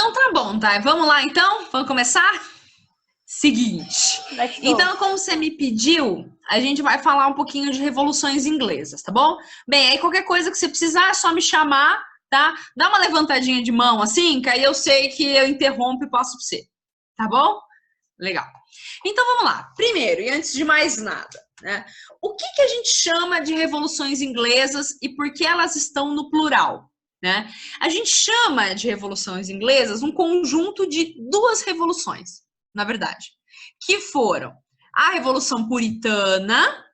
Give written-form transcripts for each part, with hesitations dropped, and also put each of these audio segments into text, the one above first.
Então tá bom, tá? Vamos lá então? Vamos começar? Seguinte. Então, como você me pediu, a gente vai falar um pouquinho de revoluções inglesas, tá bom? Bem, aí qualquer coisa que você precisar é só me chamar, tá? Dá uma levantadinha de mão assim, que aí eu sei que eu interrompo e passo pra você. Tá bom? Legal. Então vamos lá. Primeiro, e antes de mais nada, né? O que a gente chama de revoluções inglesas e por que elas estão no plural? Né? A gente chama de revoluções inglesas um conjunto de duas revoluções, na verdade, que foram a Revolução Puritana,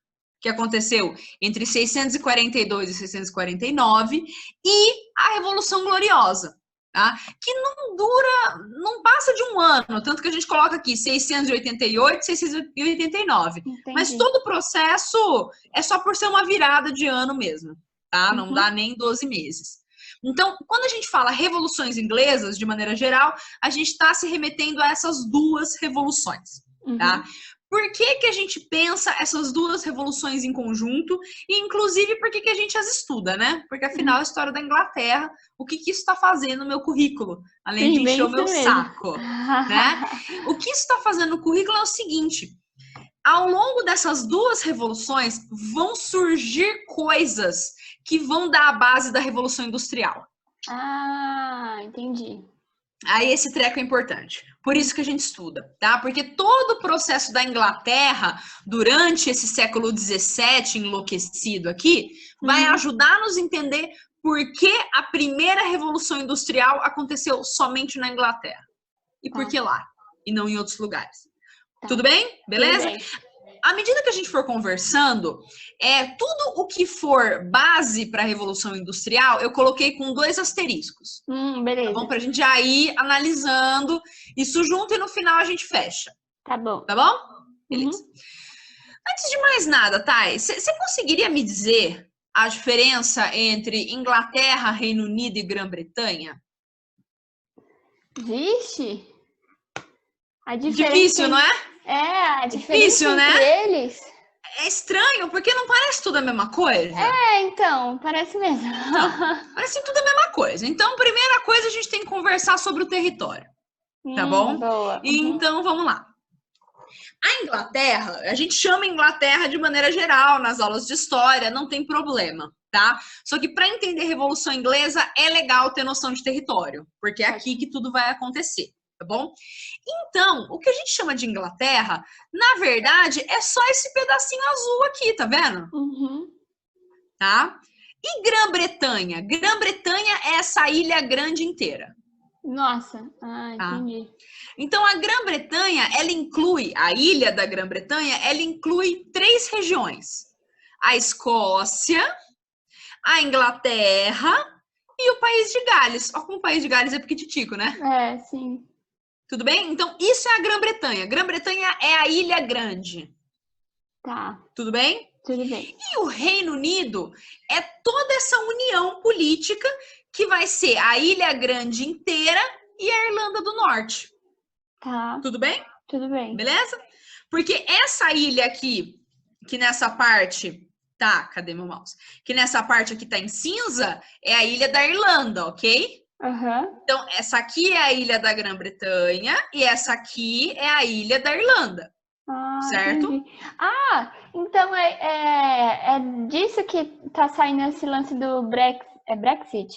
que aconteceu entre 642 e 649, e a Revolução Gloriosa, tá? Que não passa de um ano, tanto que a gente coloca aqui 688, 689. Entendi. Mas todo o processo é só por ser uma virada de ano mesmo, tá? Não dá nem 12 meses. Então, quando a gente fala revoluções inglesas, de maneira geral, a gente está se remetendo a essas duas revoluções, tá? Por que a gente pensa essas duas revoluções em conjunto? E, inclusive, por que a gente as estuda, né? Porque, afinal, a história da Inglaterra, o que isso está fazendo no meu currículo? Além de encher o meu saco, né? O que isso está fazendo no currículo é o seguinte: ao longo dessas duas revoluções, vão surgir coisas que vão dar a base da Revolução Industrial. Ah, entendi. Aí esse treco é importante. Por isso que a gente estuda, tá? Porque todo o processo da Inglaterra, durante esse século XVII enlouquecido aqui, vai ajudar a nos entender por que a primeira Revolução Industrial aconteceu somente na Inglaterra. E por que lá, e não em outros lugares. Tudo bem? Beleza? Tudo bem. À medida que a gente for conversando, tudo o que for base para a Revolução Industrial, eu coloquei com 2 asteriscos. Beleza. Tá bom? Pra gente já ir analisando isso junto e no final a gente fecha. Tá bom. Tá bom? Beleza. Antes de mais nada, Thay, você conseguiria me dizer a diferença entre Inglaterra, Reino Unido e Grã-Bretanha? Vixe! A diferença... Difícil, não é? A diferença difícil, entre eles... É estranho, porque não parece tudo a mesma coisa? Então, parece mesmo. Então, parece tudo a mesma coisa. Então, primeira coisa, a gente tem que conversar sobre o território. Tá bom? Boa. Então, vamos lá. A Inglaterra, a gente chama Inglaterra de maneira geral nas aulas de história, não tem problema, tá? Só que para entender a Revolução Inglesa é legal ter noção de território, porque é aqui que tudo vai acontecer, tá bom? Então, o que a gente chama de Inglaterra, na verdade, é só esse pedacinho azul aqui, tá vendo? Tá? E Grã-Bretanha? Grã-Bretanha é essa ilha grande inteira. Nossa, entendi. Então, a Grã-Bretanha, ela inclui, a ilha da Grã-Bretanha, ela inclui 3 regiões. A Escócia, a Inglaterra e o País de Gales. Ó, como o País de Gales é pequititico, né? Sim. Tudo bem? Então, isso é a Grã-Bretanha. Grã-Bretanha é a ilha grande. Tá. Tudo bem? Tudo bem. E o Reino Unido é toda essa união política que vai ser a Ilha Grande inteira e a Irlanda do Norte. Tá. Tudo bem? Tudo bem. Beleza? Porque essa ilha aqui, que nessa parte... Tá, cadê meu mouse? Que nessa parte aqui tá em cinza, é a ilha da Irlanda, ok? Então, essa aqui é a ilha da Grã-Bretanha e essa aqui é a ilha da Irlanda. Certo? Entendi. Então é disso que tá saindo esse lance do Brexit?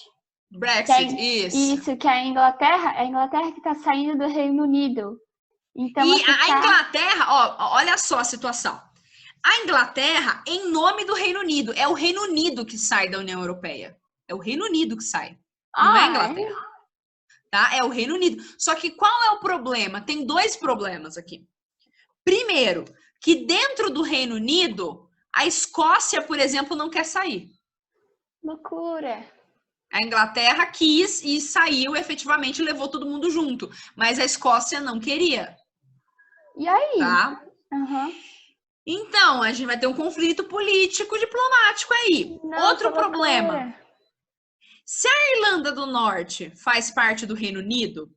Brexit, isso. Isso, que é a Inglaterra que tá saindo do Reino Unido. Então, e a Inglaterra, olha só a situação. A Inglaterra, em nome do Reino Unido, é o Reino Unido que sai da União Europeia. É o Reino Unido que sai. Não é a Inglaterra. Tá? É o Reino Unido. Só que qual é o problema? Tem 2 problemas aqui. Primeiro, que dentro do Reino Unido, a Escócia, por exemplo, não quer sair. Loucura. A Inglaterra quis e saiu, efetivamente, levou todo mundo junto. Mas a Escócia não queria. E aí? Tá? Então, a gente vai ter um conflito político diplomático aí. Outro problema. Se a Irlanda do Norte faz parte do Reino Unido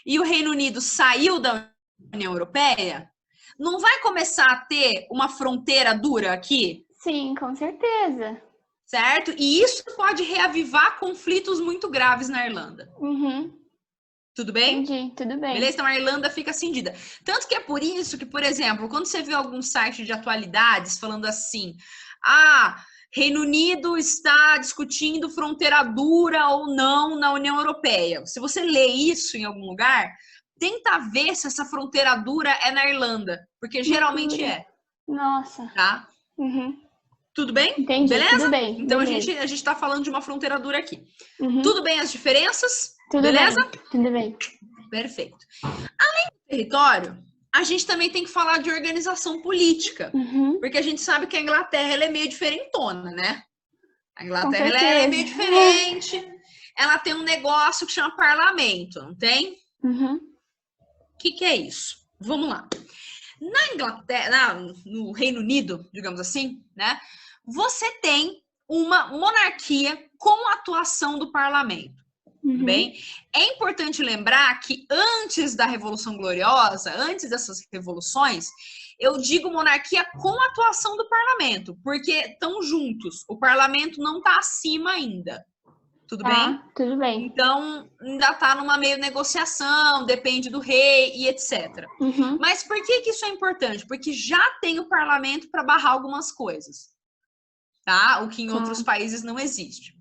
e o Reino Unido saiu da União Europeia, não vai começar a ter uma fronteira dura aqui? Sim, com certeza. Certo? E isso pode reavivar conflitos muito graves na Irlanda. Tudo bem? Entendi, tudo bem. Beleza? Então a Irlanda fica cindida. Tanto que é por isso que, por exemplo, quando você vê algum site de atualidades falando assim, Reino Unido está discutindo fronteira dura ou não na União Europeia. Se você lê isso em algum lugar, tenta ver se essa fronteira dura é na Irlanda, porque geralmente é. Nossa. Tá? Uhum. Tudo bem? Entendi, Beleza? tudo bem. Então beleza. a gente tá falando de uma fronteira dura aqui. Uhum. Tudo bem as diferenças? Tudo Beleza? bem, tudo bem. Perfeito. Além do território, a gente também tem que falar de organização política. Uhum. Porque a gente sabe que a Inglaterra ela é meio diferentona, né? A Com Inglaterra ela certeza. é meio diferente. Ela tem um negócio que chama parlamento, não tem? Uhum. O que é isso? Vamos lá. Na Inglaterra, no Reino Unido, digamos assim, né? Você tem uma monarquia com atuação do parlamento. Tudo bem? É importante lembrar que antes da Revolução Gloriosa, antes dessas revoluções, eu digo monarquia com atuação do parlamento, porque estão juntos. O parlamento não está acima ainda. Tudo bem? Tudo bem. Então, ainda está numa meio negociação, depende do rei e etc. Uhum. Mas por que isso é importante? Porque já tem o parlamento para barrar algumas coisas, tá? O que em outros países não existe.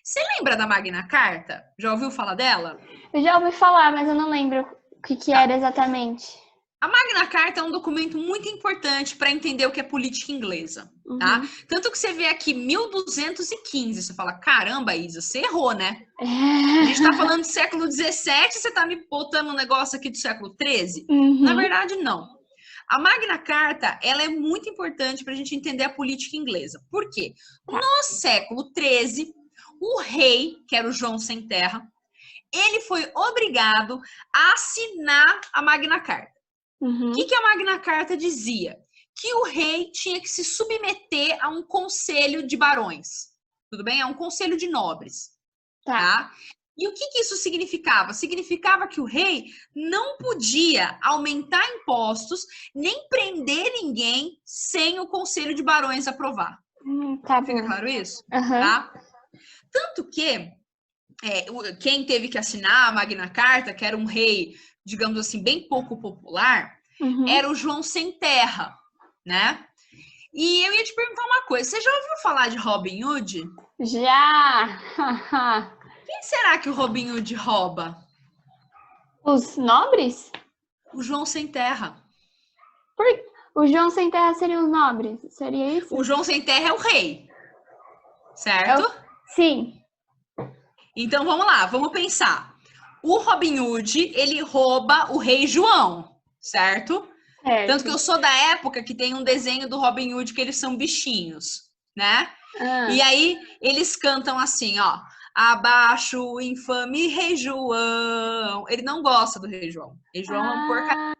Você lembra da Magna Carta? Já ouviu falar dela? Eu já ouvi falar, mas eu não lembro o que era exatamente. A Magna Carta é um documento muito importante para entender o que é política inglesa, tá? Tanto que você vê aqui 1215, você fala, caramba, Isa, você errou, né? A gente tá falando do século 17, você tá me botando um negócio aqui do século 13? Na verdade, não. A Magna Carta, ela é muito importante para a gente entender a política inglesa. Por quê? No século 13, o rei, que era o João Sem Terra, ele foi obrigado a assinar a Magna Carta. O que a Magna Carta dizia? Que o rei tinha que se submeter a um conselho de barões. Tudo bem? A um conselho de nobres. Tá? E o que isso significava? Significava que o rei não podia aumentar impostos nem prender ninguém sem o conselho de barões aprovar. Fica claro isso? Tá? Tanto que quem teve que assinar a Magna Carta, que era um rei, digamos assim, bem pouco popular, era o João Sem Terra, né? E eu ia te perguntar uma coisa, você já ouviu falar de Robin Hood? Já! Quem será que o Robin Hood rouba? Os nobres? O João Sem Terra. O João Sem Terra seriam os nobres? Seria isso? O João Sem Terra é o rei, certo? Sim. Então vamos lá, vamos pensar. O Robin Hood, ele rouba o rei João, certo? Tanto que eu sou da época que tem um desenho do Robin Hood que eles são bichinhos, né? E aí eles cantam assim, ó. Abaixo o infame rei João. Ele não gosta do rei João. Rei João é um porcaria.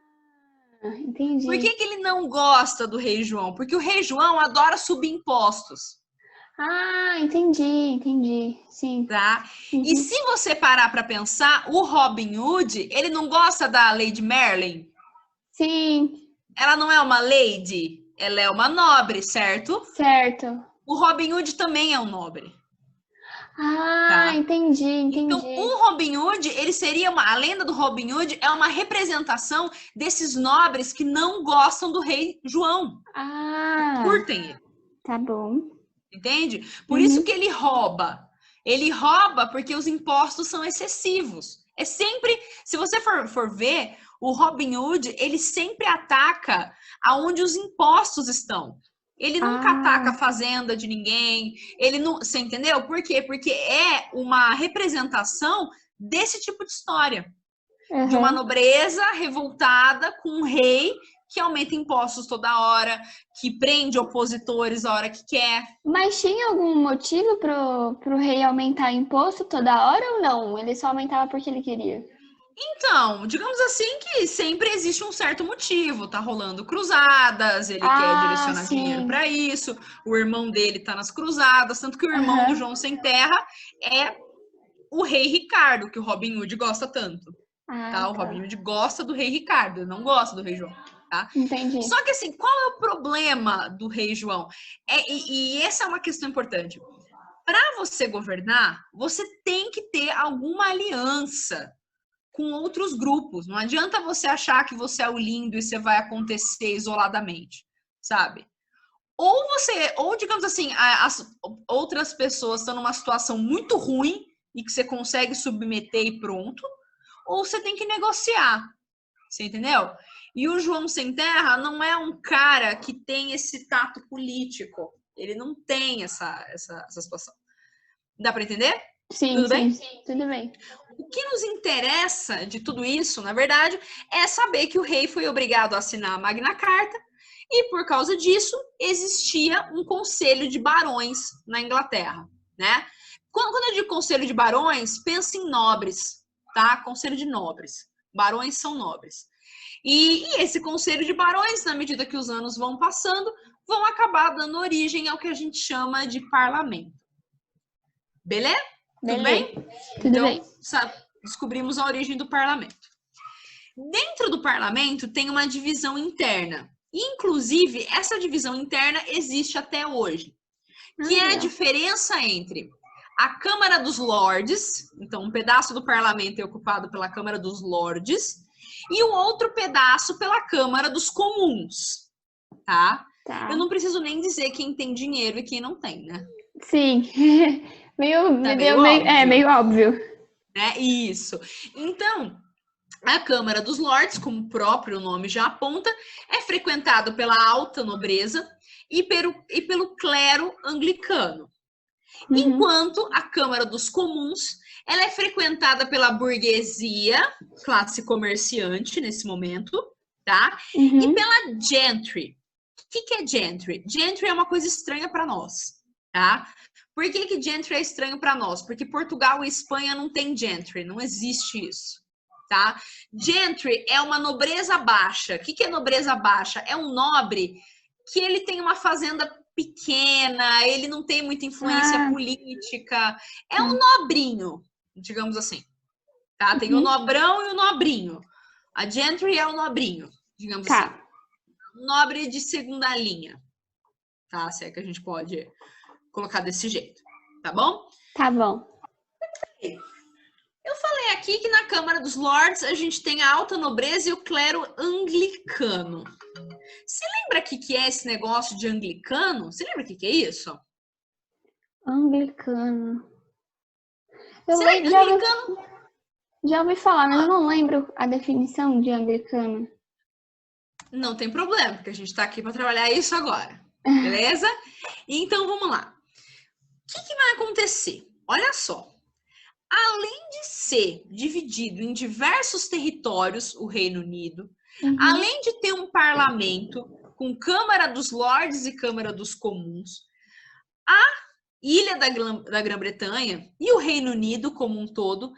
Entendi. Por que ele não gosta do rei João? Porque o rei João adora subir impostos. Entendi. Sim. Tá? E se você parar para pensar, o Robin Hood, ele não gosta da Lady Merlin? Sim. Ela não é uma lady, ela é uma nobre, certo? Certo. O Robin Hood também é um nobre. Tá? Entendi. Então, o Robin Hood, ele seria a lenda do Robin Hood é uma representação desses nobres que não gostam do rei João. Curtem ele. Tá bom. Entende? Por isso que ele rouba. Ele rouba porque os impostos são excessivos. É sempre, se você for ver, o Robin Hood, ele sempre ataca aonde os impostos estão. Ele nunca ataca a fazenda de ninguém. Ele não, você entendeu? Por quê? Porque é uma representação desse tipo de história. De uma nobreza revoltada com um rei que aumenta impostos toda hora, que prende opositores a hora que quer. Mas tinha algum motivo pro rei aumentar imposto toda hora ou não? Ele só aumentava porque ele queria? Então, digamos assim que sempre existe um certo motivo. Tá rolando cruzadas, ele quer direcionar dinheiro para isso. O irmão dele tá nas cruzadas, tanto que o irmão do João Sem Terra é o rei Ricardo, que o Robin Hood gosta tanto. Tá? O Robin Hood gosta do rei Ricardo, não gosta do rei João. Tá? Entendi. Só que assim, qual é o problema do rei João? E essa é uma questão importante. Para você governar, você tem que ter alguma aliança com outros grupos. Não adianta você achar que você é o lindo e você vai acontecer isoladamente, sabe? Ou digamos assim, as outras pessoas estão numa situação muito ruim e que você consegue submeter e pronto, ou você tem que negociar, você entendeu? E o João Sem Terra não é um cara que tem esse tato político, ele não tem essa situação. Dá para entender? Sim, tudo bem? Sim, tudo bem. O que nos interessa de tudo isso, na verdade, é saber que o rei foi obrigado a assinar a Magna Carta e, por causa disso, existia um conselho de barões na Inglaterra, né? Quando eu digo conselho de barões, pensa em nobres, tá? Conselho de nobres. Barões são nobres. E esse conselho de barões, na medida que os anos vão passando, vão acabar dando origem ao que a gente chama de parlamento. Beleza? Tudo bem? Tudo bem. Descobrimos a origem do parlamento. Dentro do parlamento tem uma divisão interna. Inclusive, essa divisão interna existe até hoje. Que é a diferença entre a Câmara dos Lordes, então um pedaço do parlamento é ocupado pela Câmara dos Lordes, e o outro pedaço pela Câmara dos Comuns, tá? Eu não preciso nem dizer quem tem dinheiro e quem não tem, né? Sim, meio óbvio. É isso. Então, a Câmara dos Lordes, como o próprio nome já aponta, é frequentada pela alta nobreza e pelo clero anglicano. Enquanto a Câmara dos Comuns, ela é frequentada pela burguesia, classe comerciante nesse momento, tá? E pela gentry. O que é gentry? Gentry é uma coisa estranha para nós, tá? Por que gentry é estranho para nós? Porque Portugal e Espanha não tem gentry, não existe isso, tá? Gentry é uma nobreza baixa. O que é nobreza baixa? É um nobre que ele tem uma fazenda pequena, ele não tem muita influência política, é um nobrinho, digamos assim, tá? Tem o nobrão e o nobrinho. A gentry é o nobrinho, digamos assim. Um nobre de segunda linha, tá? Se é que a gente pode colocar desse jeito, tá bom? Tá bom. Eu falei aqui que na Câmara dos Lordes a gente tem a alta nobreza e o clero anglicano. Você lembra o que é esse negócio de anglicano? Você lembra o que é isso? Anglicano. Já ouvi falar, mas eu não lembro a definição de anglicano. Não tem problema, porque a gente está aqui para trabalhar isso agora, beleza? Então, vamos lá. O que vai acontecer? Olha só. Além de ser dividido em diversos territórios, o Reino Unido, além de ter um parlamento com Câmara dos Lordes e Câmara dos Comuns, a Ilha da Grã-Bretanha e o Reino Unido como um todo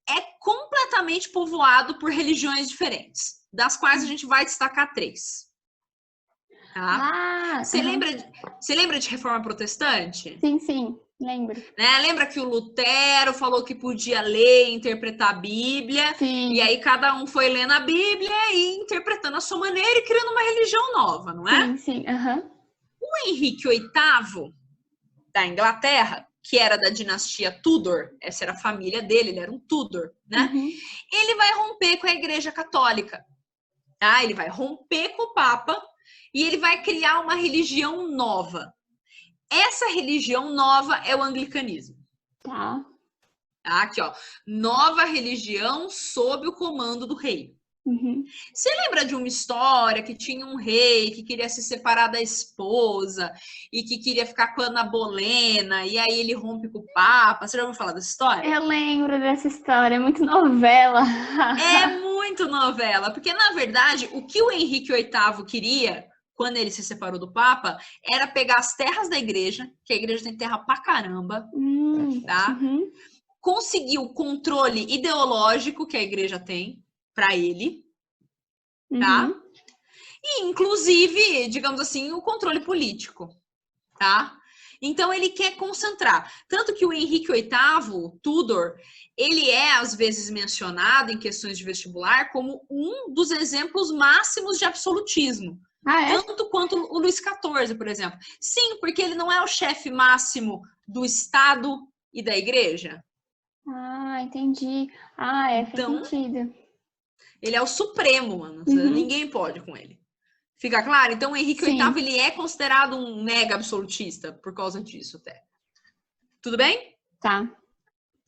é completamente povoado por religiões diferentes, das quais a gente vai destacar 3. Tá? Você lembra de Reforma Protestante? Sim, lembro. Né? Lembra que o Lutero falou que podia ler e interpretar a Bíblia, e aí cada um foi lendo a Bíblia e interpretando a sua maneira e criando uma religião nova, não é? Sim. O Henrique VIII da Inglaterra, que era da dinastia Tudor, essa era a família dele, ele era um Tudor, né? Ele vai romper com a Igreja Católica, tá? Ele vai romper com o Papa e ele vai criar uma religião nova. Essa religião nova é o anglicanismo. Tá. Aqui, ó. Nova religião sob o comando do rei. Você lembra de uma história que tinha um rei que queria se separar da esposa e que queria ficar com a Ana Bolena e aí ele rompe com o Papa? Você já ouviu falar dessa história? Eu lembro dessa história, é muito novela. É muito novela, porque na verdade o que o Henrique VIII queria quando ele se separou do Papa era pegar as terras da igreja, que a igreja tem terra pra caramba, tá? Conseguir o controle ideológico que a igreja tem para ele, tá? E, inclusive, digamos assim, o controle político, tá? Então, ele quer concentrar. Tanto que o Henrique VIII, Tudor, ele é, às vezes, mencionado em questões de vestibular como um dos exemplos máximos de absolutismo. Tanto quanto o Luís XIV, por exemplo. Sim, porque ele não é o chefe máximo do Estado e da igreja. Ah, entendi. Ah, faz Então, sentido. ele é o supremo, mano. Uhum. Ninguém pode com ele. Fica claro? Então, o Henrique Sim. VIII, ele é considerado um mega absolutista por causa disso, até. Tudo bem? Tá.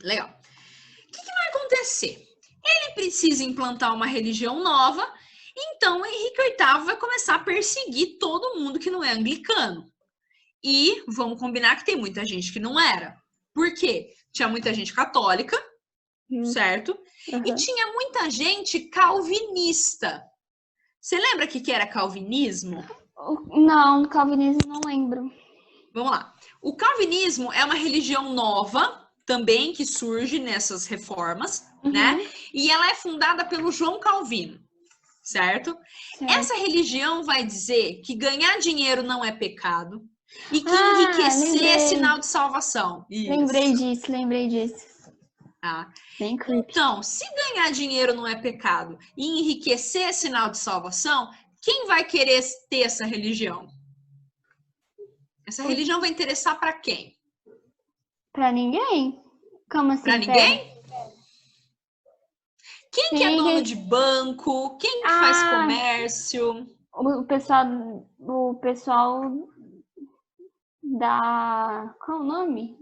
Legal. O que vai acontecer? Ele precisa implantar uma religião nova, então o Henrique VIII vai começar a perseguir todo mundo que não é anglicano. E vamos combinar que tem muita gente que não era. Por quê? Tinha muita gente católica, certo? E tinha muita gente calvinista. Você lembra o que era calvinismo? Não, calvinismo não lembro. Vamos lá. O calvinismo é uma religião nova, também, que surge nessas reformas, né? E ela é fundada pelo João Calvino, certo? Essa religião vai dizer que ganhar dinheiro não é pecado e que enriquecer é sinal de salvação. Isso. Lembrei disso. Tá? Bem creepy. Então, se ganhar dinheiro não é pecado e enriquecer é sinal de salvação, quem vai querer ter essa religião? Essa religião vai interessar para quem? Para ninguém? Como assim? Para ninguém? Quem que é dono de banco? Quem que faz comércio? O pessoal da... Qual o nome?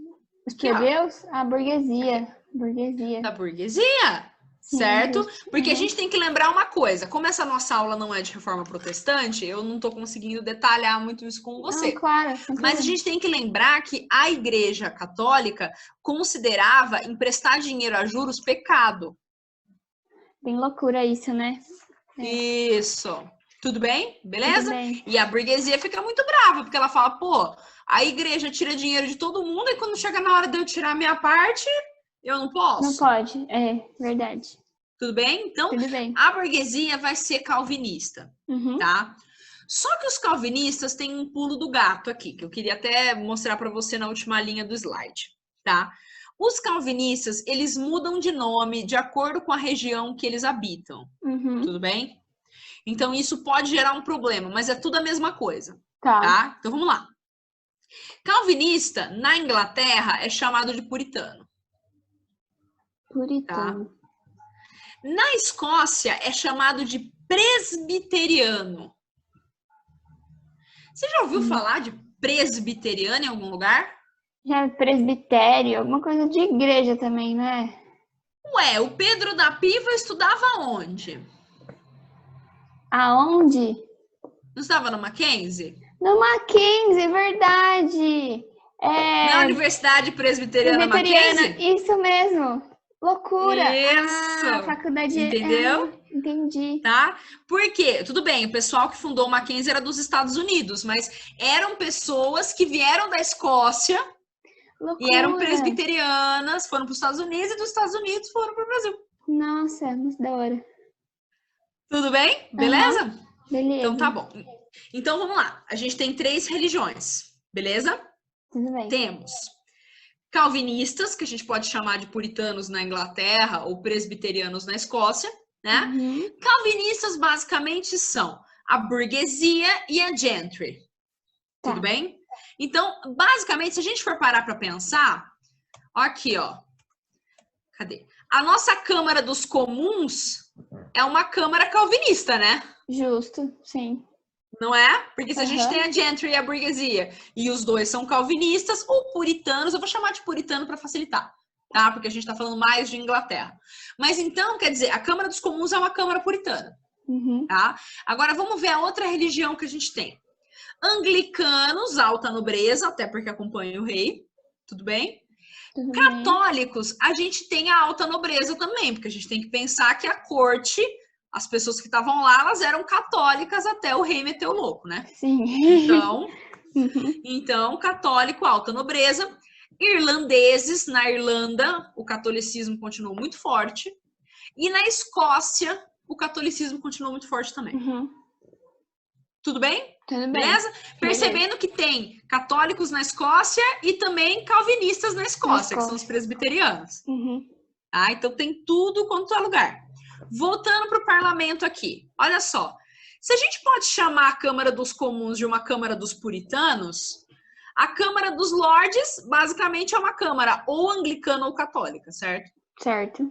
Os plebeus? A burguesia. Da burguesia, certo? Sim, porque a gente tem que lembrar uma coisa. Como essa nossa aula não é de reforma protestante, eu não tô conseguindo detalhar muito isso com você. Não, claro. Mas a gente tem que lembrar que a Igreja Católica considerava emprestar dinheiro a juros pecado. Bem loucura isso, né? Isso. Tudo bem? Beleza? Tudo bem. E a burguesia fica muito brava, porque ela fala, pô, a igreja tira dinheiro de todo mundo e quando chega na hora de eu tirar a minha parte, eu não posso. Não pode, é verdade. Tudo bem? Então, Tudo bem. a burguesia vai ser calvinista, tá? Só que os calvinistas têm um pulo do gato aqui, que eu queria até mostrar para você na última linha do slide, tá? Os calvinistas, eles mudam de nome de acordo com a região que eles habitam, tudo bem? Então, isso pode gerar um problema, mas é tudo a mesma coisa, tá? Então, vamos lá. Calvinista, na Inglaterra, é chamado de puritano. Puritano. Tá? Na Escócia, é chamado de presbiteriano. Você já ouviu falar de presbiteriano em algum lugar? Já presbitério, alguma coisa de igreja também, né? Ué, o Pedro da Piva estudava onde? Aonde? Não estava no Mackenzie? No Mackenzie, verdade! Na Universidade Presbiteriana Mackenzie? Isso mesmo! Loucura! Isso! A faculdade... Entendeu? Entendi. Tá? Por quê? Tudo bem, o pessoal que fundou o Mackenzie era dos Estados Unidos, mas eram pessoas que vieram da Escócia Loucura. E eram presbiterianas, foram para os Estados Unidos e dos Estados Unidos foram para o Brasil. Nossa, muito da hora. Tudo bem? Beleza? Beleza. Então tá bom. Então vamos lá. A gente tem 3 religiões, beleza? Tudo bem. Temos calvinistas, que a gente pode chamar de puritanos na Inglaterra ou presbiterianos na Escócia, né? Calvinistas basicamente são a burguesia e a gentry. Tudo bem? Então, basicamente, se a gente for parar para pensar, aqui, ó. Cadê? A nossa Câmara dos Comuns é uma Câmara calvinista, né? Justo, sim. Não é? Porque se a gente tem a gentry e a burguesia e os dois são calvinistas ou puritanos, eu vou chamar de puritano para facilitar, tá? Porque a gente está falando mais de Inglaterra. Mas então, quer dizer, a Câmara dos Comuns é uma Câmara puritana, tá? Agora vamos ver a outra religião que a gente tem. Anglicanos, alta nobreza, até porque acompanha o rei, tudo bem? Católicos, a gente tem a alta nobreza também, porque a gente tem que pensar que a corte, as pessoas que estavam lá, elas eram católicas até o rei meter o louco, né? Sim. Então, católico, alta nobreza. Irlandeses, na Irlanda, o catolicismo continuou muito forte. E na Escócia, o catolicismo continuou muito forte também. Tudo bem? Tudo bem. Beleza? Percebendo que tem católicos na Escócia e também calvinistas na Escócia, que são os presbiterianos. Tá? Então tem tudo quanto é lugar. Voltando para o parlamento aqui. Olha só. Se a gente pode chamar a Câmara dos Comuns de uma Câmara dos Puritanos, A Câmara dos Lordes, basicamente, é uma Câmara ou anglicana ou católica, certo? Certo.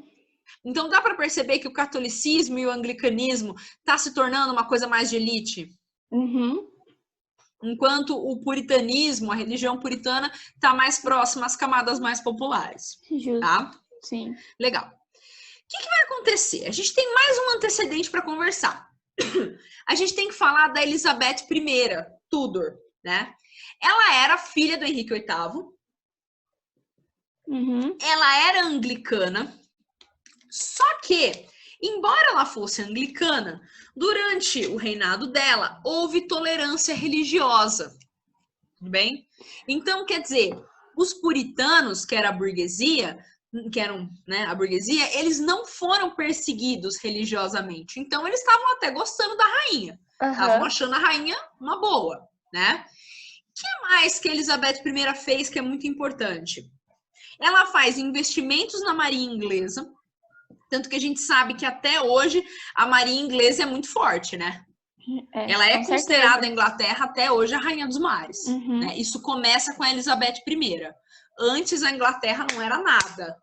Então, dá para perceber que o catolicismo e o anglicanismo tá se tornando uma coisa mais de elite? Uhum. Enquanto o puritanismo, a religião puritana, tá mais próxima às camadas mais populares, Justo. tá? Sim. Legal. O que vai acontecer? A gente tem mais um antecedente para conversar. A gente tem que falar da Elizabeth I Tudor, né? Ela era filha do Henrique VIII. Uhum. Ela era anglicana. Só que, embora ela fosse anglicana, durante o reinado dela, houve tolerância religiosa. Tudo bem? Então, quer dizer, os puritanos, que era a burguesia, que eram, né, a burguesia, eles não foram perseguidos religiosamente. Então, eles estavam até gostando da rainha. Estavam achando a rainha uma boa, né? O que mais que a Elizabeth I fez que é muito importante? Ela faz investimentos na marinha inglesa, tanto que a gente sabe que até hoje a marinha inglesa é muito forte, né? Ela é considerada na Inglaterra até hoje a rainha dos mares. Uhum. Né? Isso começa com a Elizabeth I. Antes a Inglaterra não era nada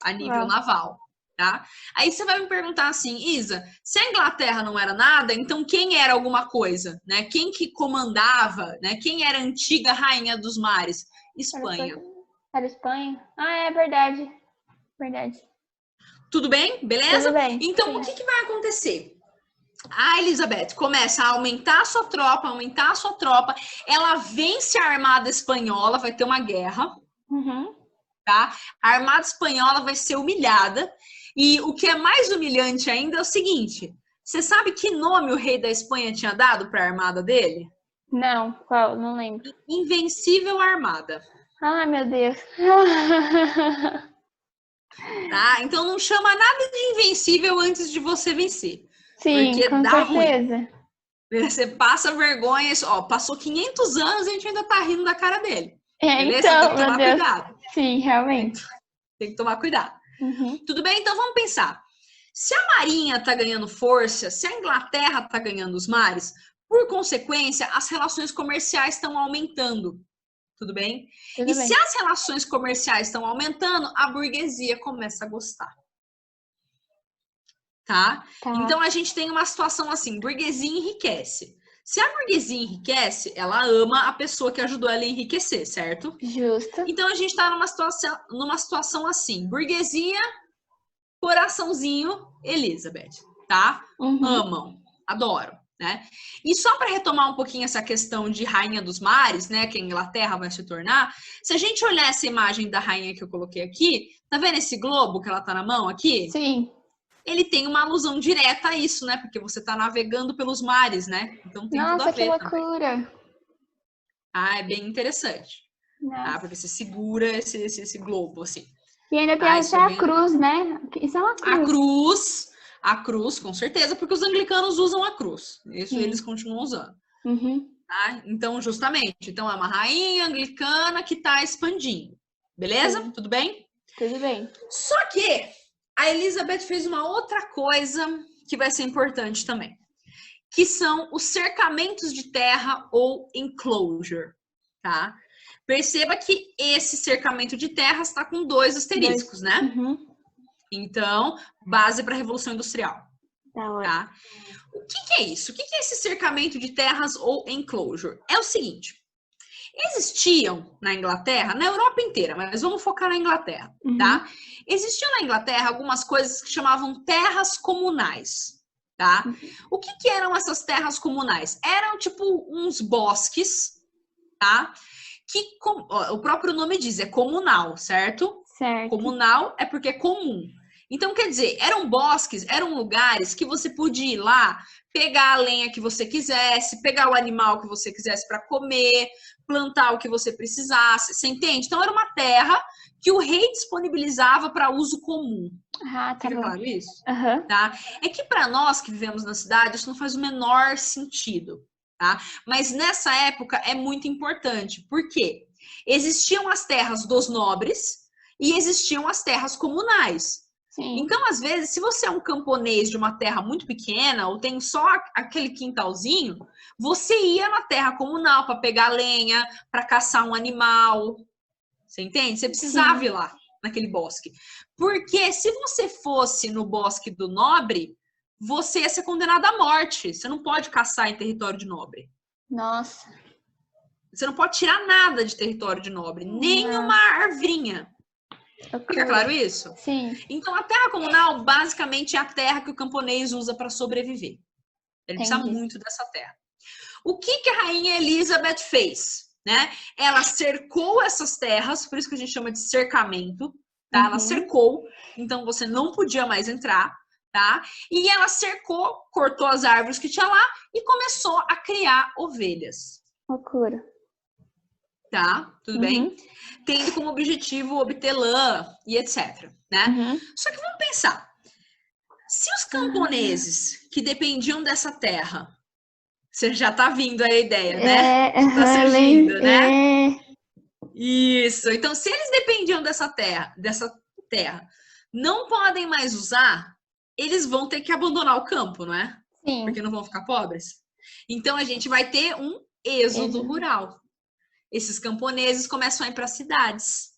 a nível naval, tá? Aí você vai me perguntar assim, Isa, se a Inglaterra não era nada, então quem era alguma coisa, né? Quem que comandava, né? Quem era a antiga rainha dos mares? Espanha. Era Espanha? Ah, é verdade. Verdade. Tudo bem? Beleza? Tudo bem. Então, sim. O que vai acontecer? A Elizabeth começa a aumentar a sua tropa, ela vence a armada espanhola, vai ter uma guerra, tá? A armada espanhola vai ser humilhada, e o que é mais humilhante ainda é o seguinte, você sabe que nome o rei da Espanha tinha dado para a armada dele? Não, qual? Não lembro. Invencível Armada. Ai, meu Deus. Tá? Então não chama nada de invencível antes de você vencer. Sim, porque com dá certeza. Ruim. Você passa vergonha, ó, passou 500 anos e a gente ainda tá rindo da cara dele. Beleza? Então, tem que tomar cuidado. Sim, realmente. Tem que tomar cuidado. Tudo bem? Então vamos pensar. Se a Marinha tá ganhando força, se a Inglaterra tá ganhando os mares, por consequência, as relações comerciais estão aumentando. Tudo bem? Tudo bem. Se as relações comerciais estão aumentando, a burguesia começa a gostar. Tá? Então a gente tem uma situação assim, burguesia enriquece. Se a burguesia enriquece, ela ama a pessoa que ajudou ela a enriquecer, certo? Justo. Então a gente tá numa situação assim, burguesia, coraçãozinho, Elizabeth, tá? Amam, adoram, né? E só para retomar um pouquinho essa questão de rainha dos mares, né, que a Inglaterra vai se tornar, se a gente olhar essa imagem da rainha que eu coloquei aqui, tá vendo esse globo que ela tá na mão aqui? Sim. Ele tem uma alusão direta a isso, né? Porque você está navegando pelos mares, né? Então tem tudo a ver. Nossa, que loucura! Também. É bem interessante. Tá? Porque você segura esse globo, assim. E ainda tem até a cruz, né? Isso é uma cruz. A cruz, com certeza, porque os anglicanos usam a cruz. Isso Sim. Eles continuam usando. Tá? Então, justamente, então é uma rainha anglicana que está expandindo. Beleza? Sim. Tudo bem? Tudo bem. Só que a Elizabeth fez uma outra coisa que vai ser importante também, que são os cercamentos de terra ou enclosure, tá? Perceba que esse cercamento de terra está com 2 asteriscos, né? Então, base para a Revolução Industrial, tá? O que é isso? O que é esse cercamento de terras ou enclosure? É o seguinte, existiam na Inglaterra, na Europa inteira, mas vamos focar na Inglaterra, tá? Existiam na Inglaterra algumas coisas que chamavam terras comunais, tá? O que eram essas terras comunais? Eram tipo uns bosques, tá? Que o próprio nome diz, é comunal, certo? Certo. Comunal é porque é comum. Então, quer dizer, eram bosques, eram lugares que você podia ir lá, pegar a lenha que você quisesse, pegar o animal que você quisesse para comer, plantar o que você precisasse, você entende? Então, era uma terra que o rei disponibilizava para uso comum. Tá Fica bom. claro isso? Tá? É que para nós que vivemos na cidade, isso não faz o menor sentido, tá? Mas nessa época é muito importante, porque existiam as terras dos nobres e existiam as terras comunais. Sim. Então, às vezes, se você é um camponês de uma terra muito pequena ou tem só aquele quintalzinho, você ia na terra comunal para pegar lenha, para caçar um animal. Você entende? Você precisava ir lá, naquele bosque. Porque se você fosse no bosque do nobre, você ia ser condenado à morte. Você não pode caçar em território de nobre. Nossa. Você não pode tirar nada de território de nobre, nem uma arvrinha. Fica claro isso? Sim. Então, a terra comunal, basicamente, é a terra que o camponês usa para sobreviver. Ele precisa muito dessa terra. O que a rainha Elizabeth fez? Né? Ela cercou essas terras, por isso que a gente chama de cercamento, tá? Ela cercou, então você não podia mais entrar, tá? E ela cercou, cortou as árvores que tinha lá e começou a criar ovelhas. Loucura. Tá? Tudo bem? Tendo como objetivo obter lã e etc, né? Só que vamos pensar. Se os camponeses que dependiam dessa terra, você já tá vindo a ideia, né? Tá surgindo, né? Isso. Então, se eles dependiam dessa terra, não podem mais usar, eles vão ter que abandonar o campo, não é? Sim. Porque não vão ficar pobres. Então, a gente vai ter um êxodo rural. Esses camponeses começam a ir para cidades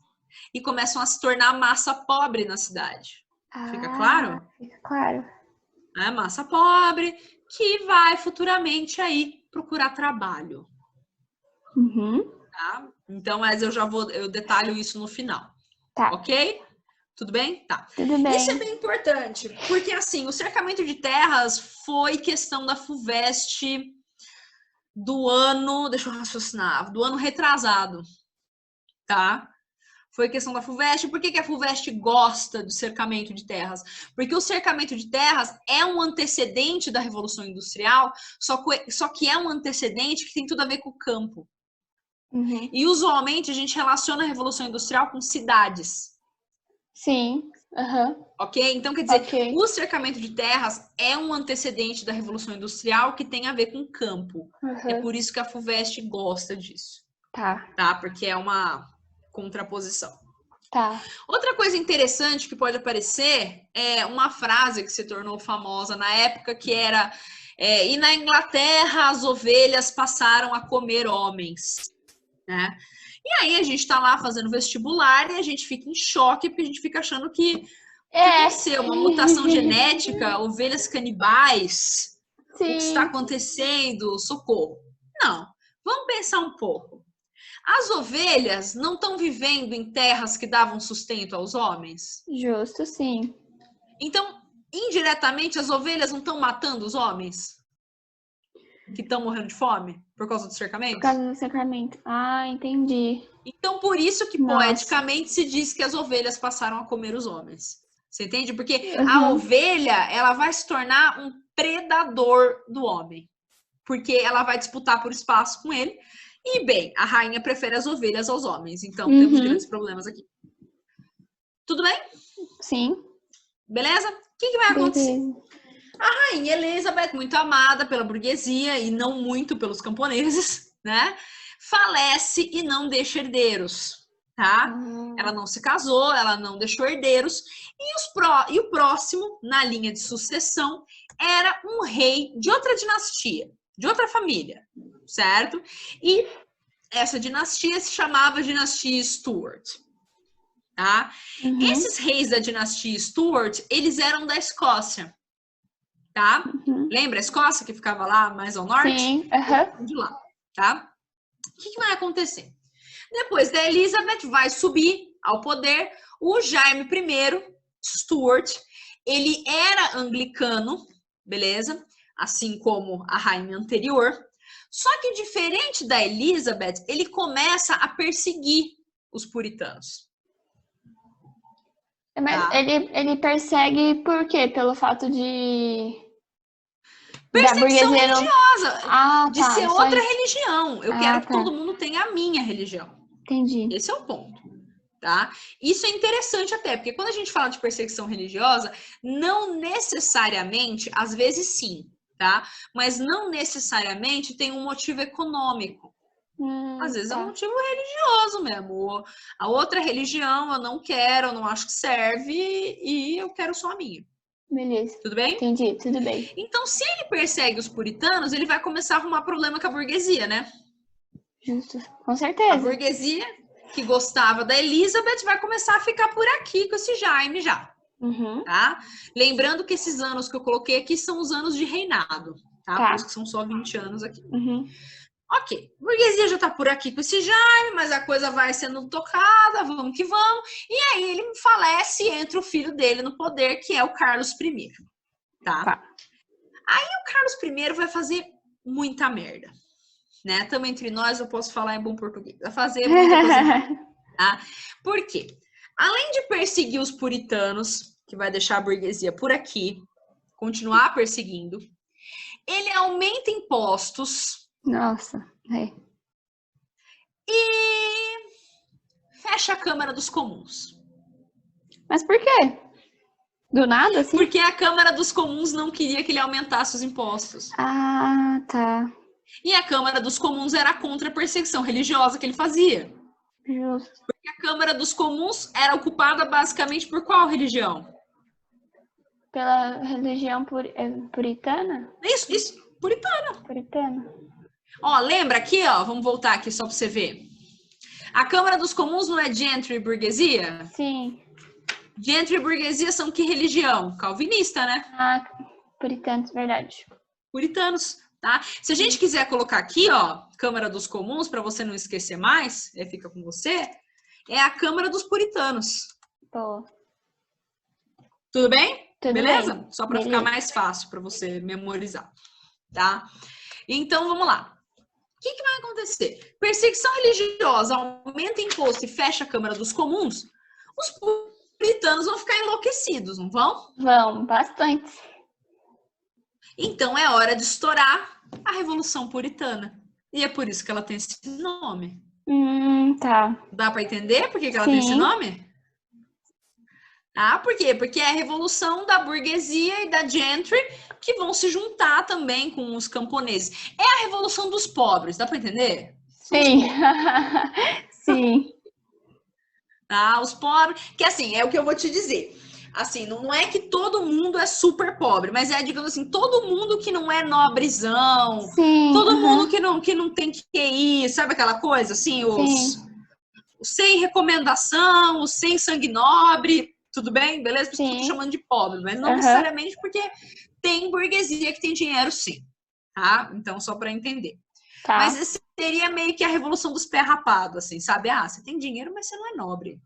e começam a se tornar massa pobre na cidade. Fica claro? Fica claro. É massa pobre que vai futuramente aí procurar trabalho. Tá? Então, mas eu detalho isso no final. Tá. Ok? Tudo bem? Tá. Tudo bem. Isso é bem importante, porque assim, o cercamento de terras foi questão da FUVEST do ano, deixa eu raciocinar, do ano retrasado, tá? Foi questão da FUVEST. Por que a FUVEST gosta do cercamento de terras? Porque o cercamento de terras é um antecedente da Revolução Industrial, só que é um antecedente que tem tudo a ver com o campo. E usualmente a gente relaciona a Revolução Industrial com cidades. Sim. Ok? Então, quer dizer, o cercamento de terras é um antecedente da Revolução Industrial que tem a ver com o campo. É por isso que a FUVEST gosta disso. Tá? Porque é uma contraposição. Tá. Outra coisa interessante que pode aparecer é uma frase que se tornou famosa na época, que era e na Inglaterra as ovelhas passaram a comer homens, né? E aí a gente tá lá fazendo vestibular e a gente fica em choque porque a gente fica achando que aconteceu uma mutação genética, ovelhas canibais, o que está acontecendo, socorro. Não, vamos pensar um pouco. As ovelhas não estão vivendo em terras que davam sustento aos homens? Justo, sim. Então, indiretamente, as ovelhas não estão matando os homens? Que estão morrendo de fome por causa do cercamento? Por causa do cercamento. Ah, entendi. Então, por isso que poeticamente se diz que as ovelhas passaram a comer os homens. Você entende? Porque a ovelha, ela vai se tornar um predador do homem. Porque ela vai disputar por espaço com ele. E, bem, a rainha prefere as ovelhas aos homens. Então, temos grandes problemas aqui. Tudo bem? Sim. Beleza? O que vai acontecer? A rainha Elizabeth, muito amada pela burguesia e não muito pelos camponeses, né? Falece e não deixa herdeiros, tá? Ela não se casou, ela não deixou herdeiros. E o próximo, na linha de sucessão, era um rei de outra dinastia, de outra família, certo? E essa dinastia se chamava Dinastia Stuart, tá? Esses reis da dinastia Stuart, eles eram da Escócia, tá? Lembra a Escócia que ficava lá mais ao norte? Sim, de lá, tá? O que vai acontecer? Depois da Elizabeth vai subir ao poder o Jaime I Stuart. Ele era anglicano, beleza? Assim como a rainha anterior. Só que diferente da Elizabeth, ele começa a perseguir os puritanos. Mas ele persegue por quê? Pelo fato de... Perseguição religiosa. De tá, ser outra religião. Eu quero que tá. todo mundo tenha a minha religião. Entendi. Esse é o ponto. Tá? Isso é interessante até, porque quando a gente fala de perseguição religiosa, não necessariamente, às vezes sim, tá? Mas não necessariamente tem um motivo econômico. Às vezes é um motivo religioso mesmo. A outra religião eu não quero, eu não acho que serve e eu quero só a minha. Beleza. Tudo bem? Entendi, tudo bem. Então, se ele persegue os puritanos, ele vai começar a arrumar problema com a burguesia, né? Justo, com certeza. A burguesia que gostava da Elizabeth vai começar a ficar por aqui com esse Jaime já. Tá? Lembrando que esses anos que eu coloquei aqui são os anos de reinado, tá? Por isso que são só 20 anos aqui. Ok, a burguesia já tá por aqui com esse Jaime, mas a coisa vai sendo tocada, vamos que vamos. E aí ele falece e entra o filho dele no poder, que é o Carlos I, tá? Aí o Carlos I vai fazer muita merda, né? Tamo entre nós, eu posso falar em bom português. Vai fazer muita coisa errada, tá? Por quê? Além de perseguir os puritanos, que vai deixar a burguesia por aqui, continuar perseguindo, ele aumenta impostos. Nossa, E fecha a Câmara dos Comuns. Mas por quê? Do nada, assim? Porque a Câmara dos Comuns não queria que ele aumentasse os impostos. Ah, tá. E a Câmara dos Comuns era contra a perseguição religiosa que ele fazia. Justo. Porque a Câmara dos Comuns era ocupada basicamente por qual religião? Pela religião puritana? Isso, puritana. Puritana. Ó, lembra aqui, ó, vamos voltar aqui só para você ver. A Câmara dos Comuns não é gentry e burguesia? Sim. Gentry e burguesia são que religião? Calvinista, né? Ah, puritanos, verdade. Puritanos, tá? Se a gente quiser colocar aqui, ó, Câmara dos Comuns, para você não esquecer mais, fica com você, é a Câmara dos Puritanos. Pô. Tudo bem? Tudo beleza? bem. Só para ficar mais fácil para você memorizar, tá? Então, vamos lá. O que vai acontecer? Perseguição religiosa, aumenta imposto e fecha a Câmara dos Comuns, os puritanos vão ficar enlouquecidos, não vão? Vão, bastante. Então, é hora de estourar a Revolução Puritana. E é por isso que ela tem esse nome. Tá. Dá para entender por que ela tem esse nome? Ah, por quê? Porque é a revolução da burguesia e da gentry que vão se juntar também com os camponeses. É a revolução dos pobres, dá para entender? Sim. Sim. Tá, os pobres, que assim, é o que eu vou te dizer. Assim, não é que todo mundo é super pobre, mas é, digamos assim, todo mundo que não é nobrezão, Sim, todo mundo que não tem QI, sabe aquela coisa, assim, os sem recomendação, os sem sangue nobre, tudo bem? Beleza? Por isso que eu tô chamando de pobre, mas não necessariamente porque tem burguesia que tem dinheiro, sim, tá? Então, só para entender. Tá. Mas esse seria meio que a revolução dos pés rapados, assim, sabe? Ah, você tem dinheiro, mas você não é nobre.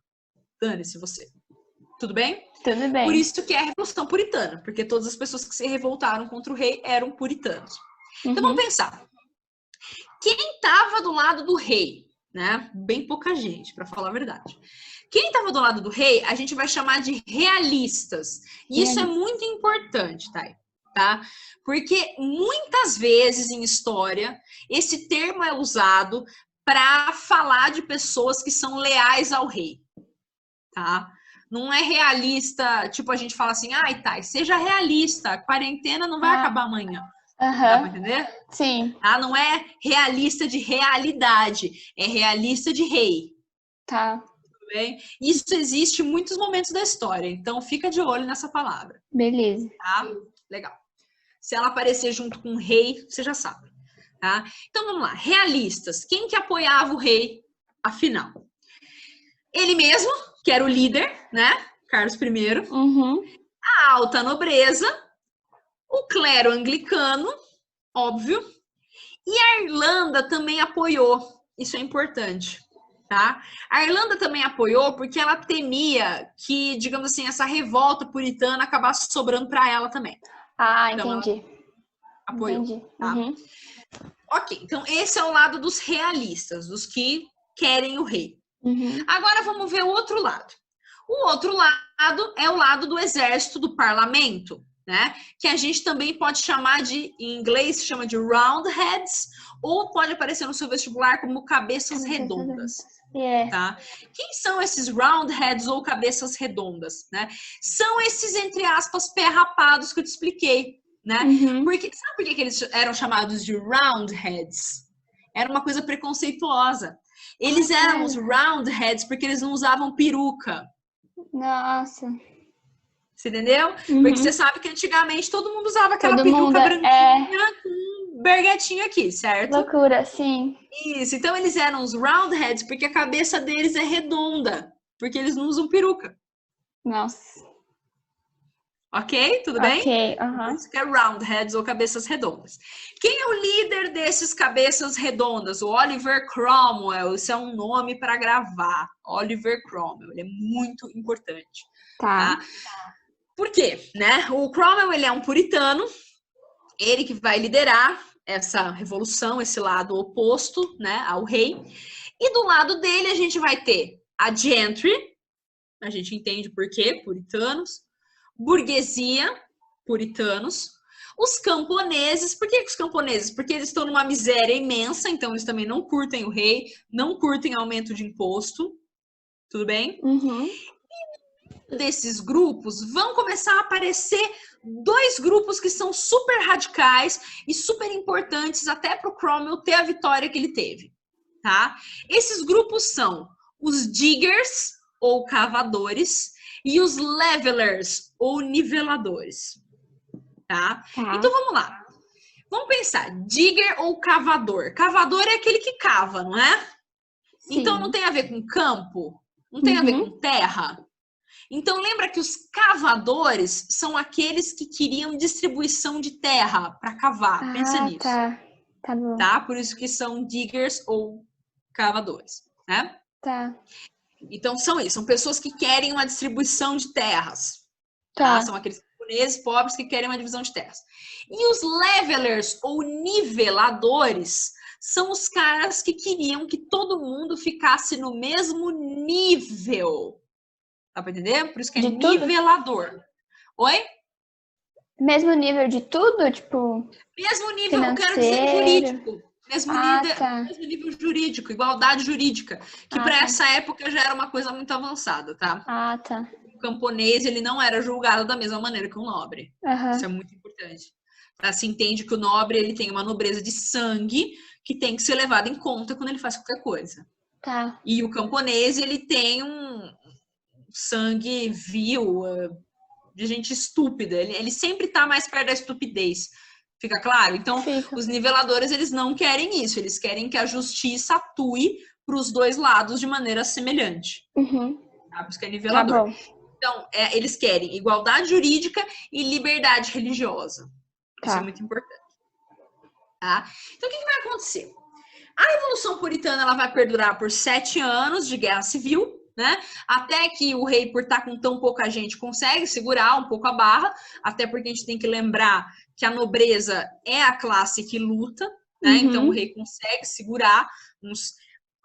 Dane-se você. Tudo bem? Tudo bem. Por isso que é a Revolução Puritana, porque todas as pessoas que se revoltaram contra o rei eram puritanos. Então vamos pensar. Quem estava do lado do rei, né? Bem pouca gente, para falar a verdade. Quem estava do lado do rei, a gente vai chamar de realistas. E isso é muito importante, tá? Porque muitas vezes em história, esse termo é usado para falar de pessoas que são leais ao rei, tá? Não é realista, tipo, a gente fala assim, ai, tá, seja realista, a quarentena não vai acabar amanhã. Dá pra entender? Sim. Tá? Não é realista de realidade, é realista de rei. Tá. Tudo bem? Isso existe em muitos momentos da história, então fica de olho nessa palavra. Beleza. Tá? Legal. Se ela aparecer junto com o rei, você já sabe. Tá? Então, vamos lá. Realistas. Quem que apoiava o rei, afinal? Ele mesmo, que era o líder, né? Carlos I. A alta nobreza, o clero anglicano, óbvio. E a Irlanda também apoiou. Isso é importante, tá? A Irlanda também apoiou porque ela temia que, digamos assim, essa revolta puritana acabasse sobrando para ela também. Ah, então, entendi. Apoiou. Entendi. Tá? Ok, então esse é o lado dos realistas, dos que querem o rei. Agora vamos ver o outro lado. O outro lado é o lado do exército, do parlamento, né? Que a gente também pode chamar de, em inglês, se chama de roundheads, ou pode aparecer no seu vestibular como cabeças redondas. Tá? Quem são esses roundheads ou cabeças redondas, né? São esses, entre aspas, pé rapados que eu te expliquei, né? Porque, sabe por que eles eram chamados de roundheads? Era uma coisa preconceituosa. Eles eram os roundheads porque eles não usavam peruca. Nossa. Você entendeu? Uhum. Porque você sabe que antigamente todo mundo usava aquela peruca branquinha com berguetinho aqui, certo? Loucura, sim. Isso. Então eles eram os roundheads porque a cabeça deles é redonda. Porque eles não usam peruca. Nossa. Ok? Tudo bem? Ok, Por isso que é roundheads ou cabeças redondas. Quem é o líder desses cabeças redondas? O Oliver Cromwell. Isso é um nome para gravar. Oliver Cromwell. Ele é muito importante. Tá? Por quê? Né? O Cromwell, ele é um puritano. Ele que vai liderar essa revolução, esse lado oposto, né, ao rei. E do lado dele a gente vai ter a gentry. A gente entende por quê, puritanos. Burguesia, puritanos. Os camponeses, por que os camponeses? Porque eles estão numa miséria imensa, então eles também não curtem o rei, não curtem aumento de imposto. Tudo bem? Uhum. E desses grupos vão começar a aparecer dois grupos que são super radicais e super importantes até para o Cromwell ter a vitória que ele teve. Tá? Esses grupos são os diggers, ou cavadores, e os levelers, ou niveladores. Tá? Então, vamos lá. Vamos pensar, digger ou cavador? Cavador é aquele que cava, não é? Sim. Então, não tem a ver com campo? Não tem a ver com terra? Então, lembra que os cavadores são aqueles que queriam distribuição de terra para cavar. Pensa nisso. Tá bom. Tá? Por isso que são diggers ou cavadores, né? Tá. Então, são isso. São pessoas que querem uma distribuição de terras. Tá? São aqueles camponeses pobres que querem uma divisão de terras. E os levelers, ou niveladores, são os caras que queriam que todo mundo ficasse no mesmo nível. Dá pra entender? Por isso que é nivelador. Tudo? Oi? Mesmo nível de tudo? Tipo. Mesmo nível, financeiro. Eu quero dizer jurídico. Mesmo nível jurídico, igualdade jurídica. Que para essa época já era uma coisa muito avançada, tá? O camponês, ele não era julgado da mesma maneira que o nobre. Isso é muito importante. Se entende que o nobre, ele tem uma nobreza de sangue que tem que ser levada em conta quando ele faz qualquer coisa. Tá. E o camponês, ele tem um sangue vil, de gente estúpida. Ele sempre tá mais perto da estupidez. Fica claro? Então, os niveladores, eles não querem isso. Eles querem que a justiça atue para os dois lados de maneira semelhante. Tá? Por isso que é nivelador. Tá, então, eles querem igualdade jurídica e liberdade religiosa. Isso é muito importante. Tá? Então, o que vai acontecer? A Revolução Puritana, ela vai perdurar por 7 anos de guerra civil, né? Até que o rei, por estar com tão pouca gente, consegue segurar um pouco a barra, até porque a gente tem que lembrar que a nobreza é a classe que luta, né? Então o rei consegue segurar uns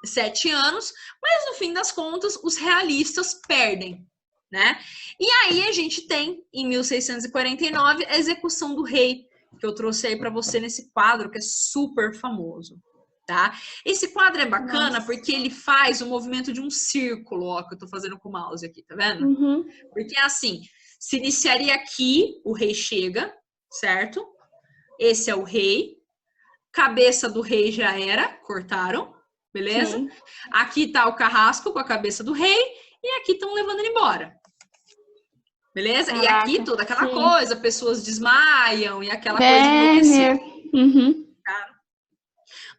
7 anos, mas no fim das contas os realistas perdem, né? E aí a gente tem, em 1649, a execução do rei, que eu trouxe aí para você nesse quadro, que é super famoso. Tá? Esse quadro é bacana porque ele faz o movimento de um círculo, ó, que eu tô fazendo com o mouse aqui, tá vendo? Porque assim, se iniciaria aqui, o rei chega, certo? Esse é o rei, cabeça do rei já era, cortaram, beleza? Sim. Aqui tá o carrasco com a cabeça do rei e aqui estão levando ele embora. Beleza? Caraca, e aqui toda aquela coisa, pessoas desmaiam e aquela coisa enlouquecida. Tá?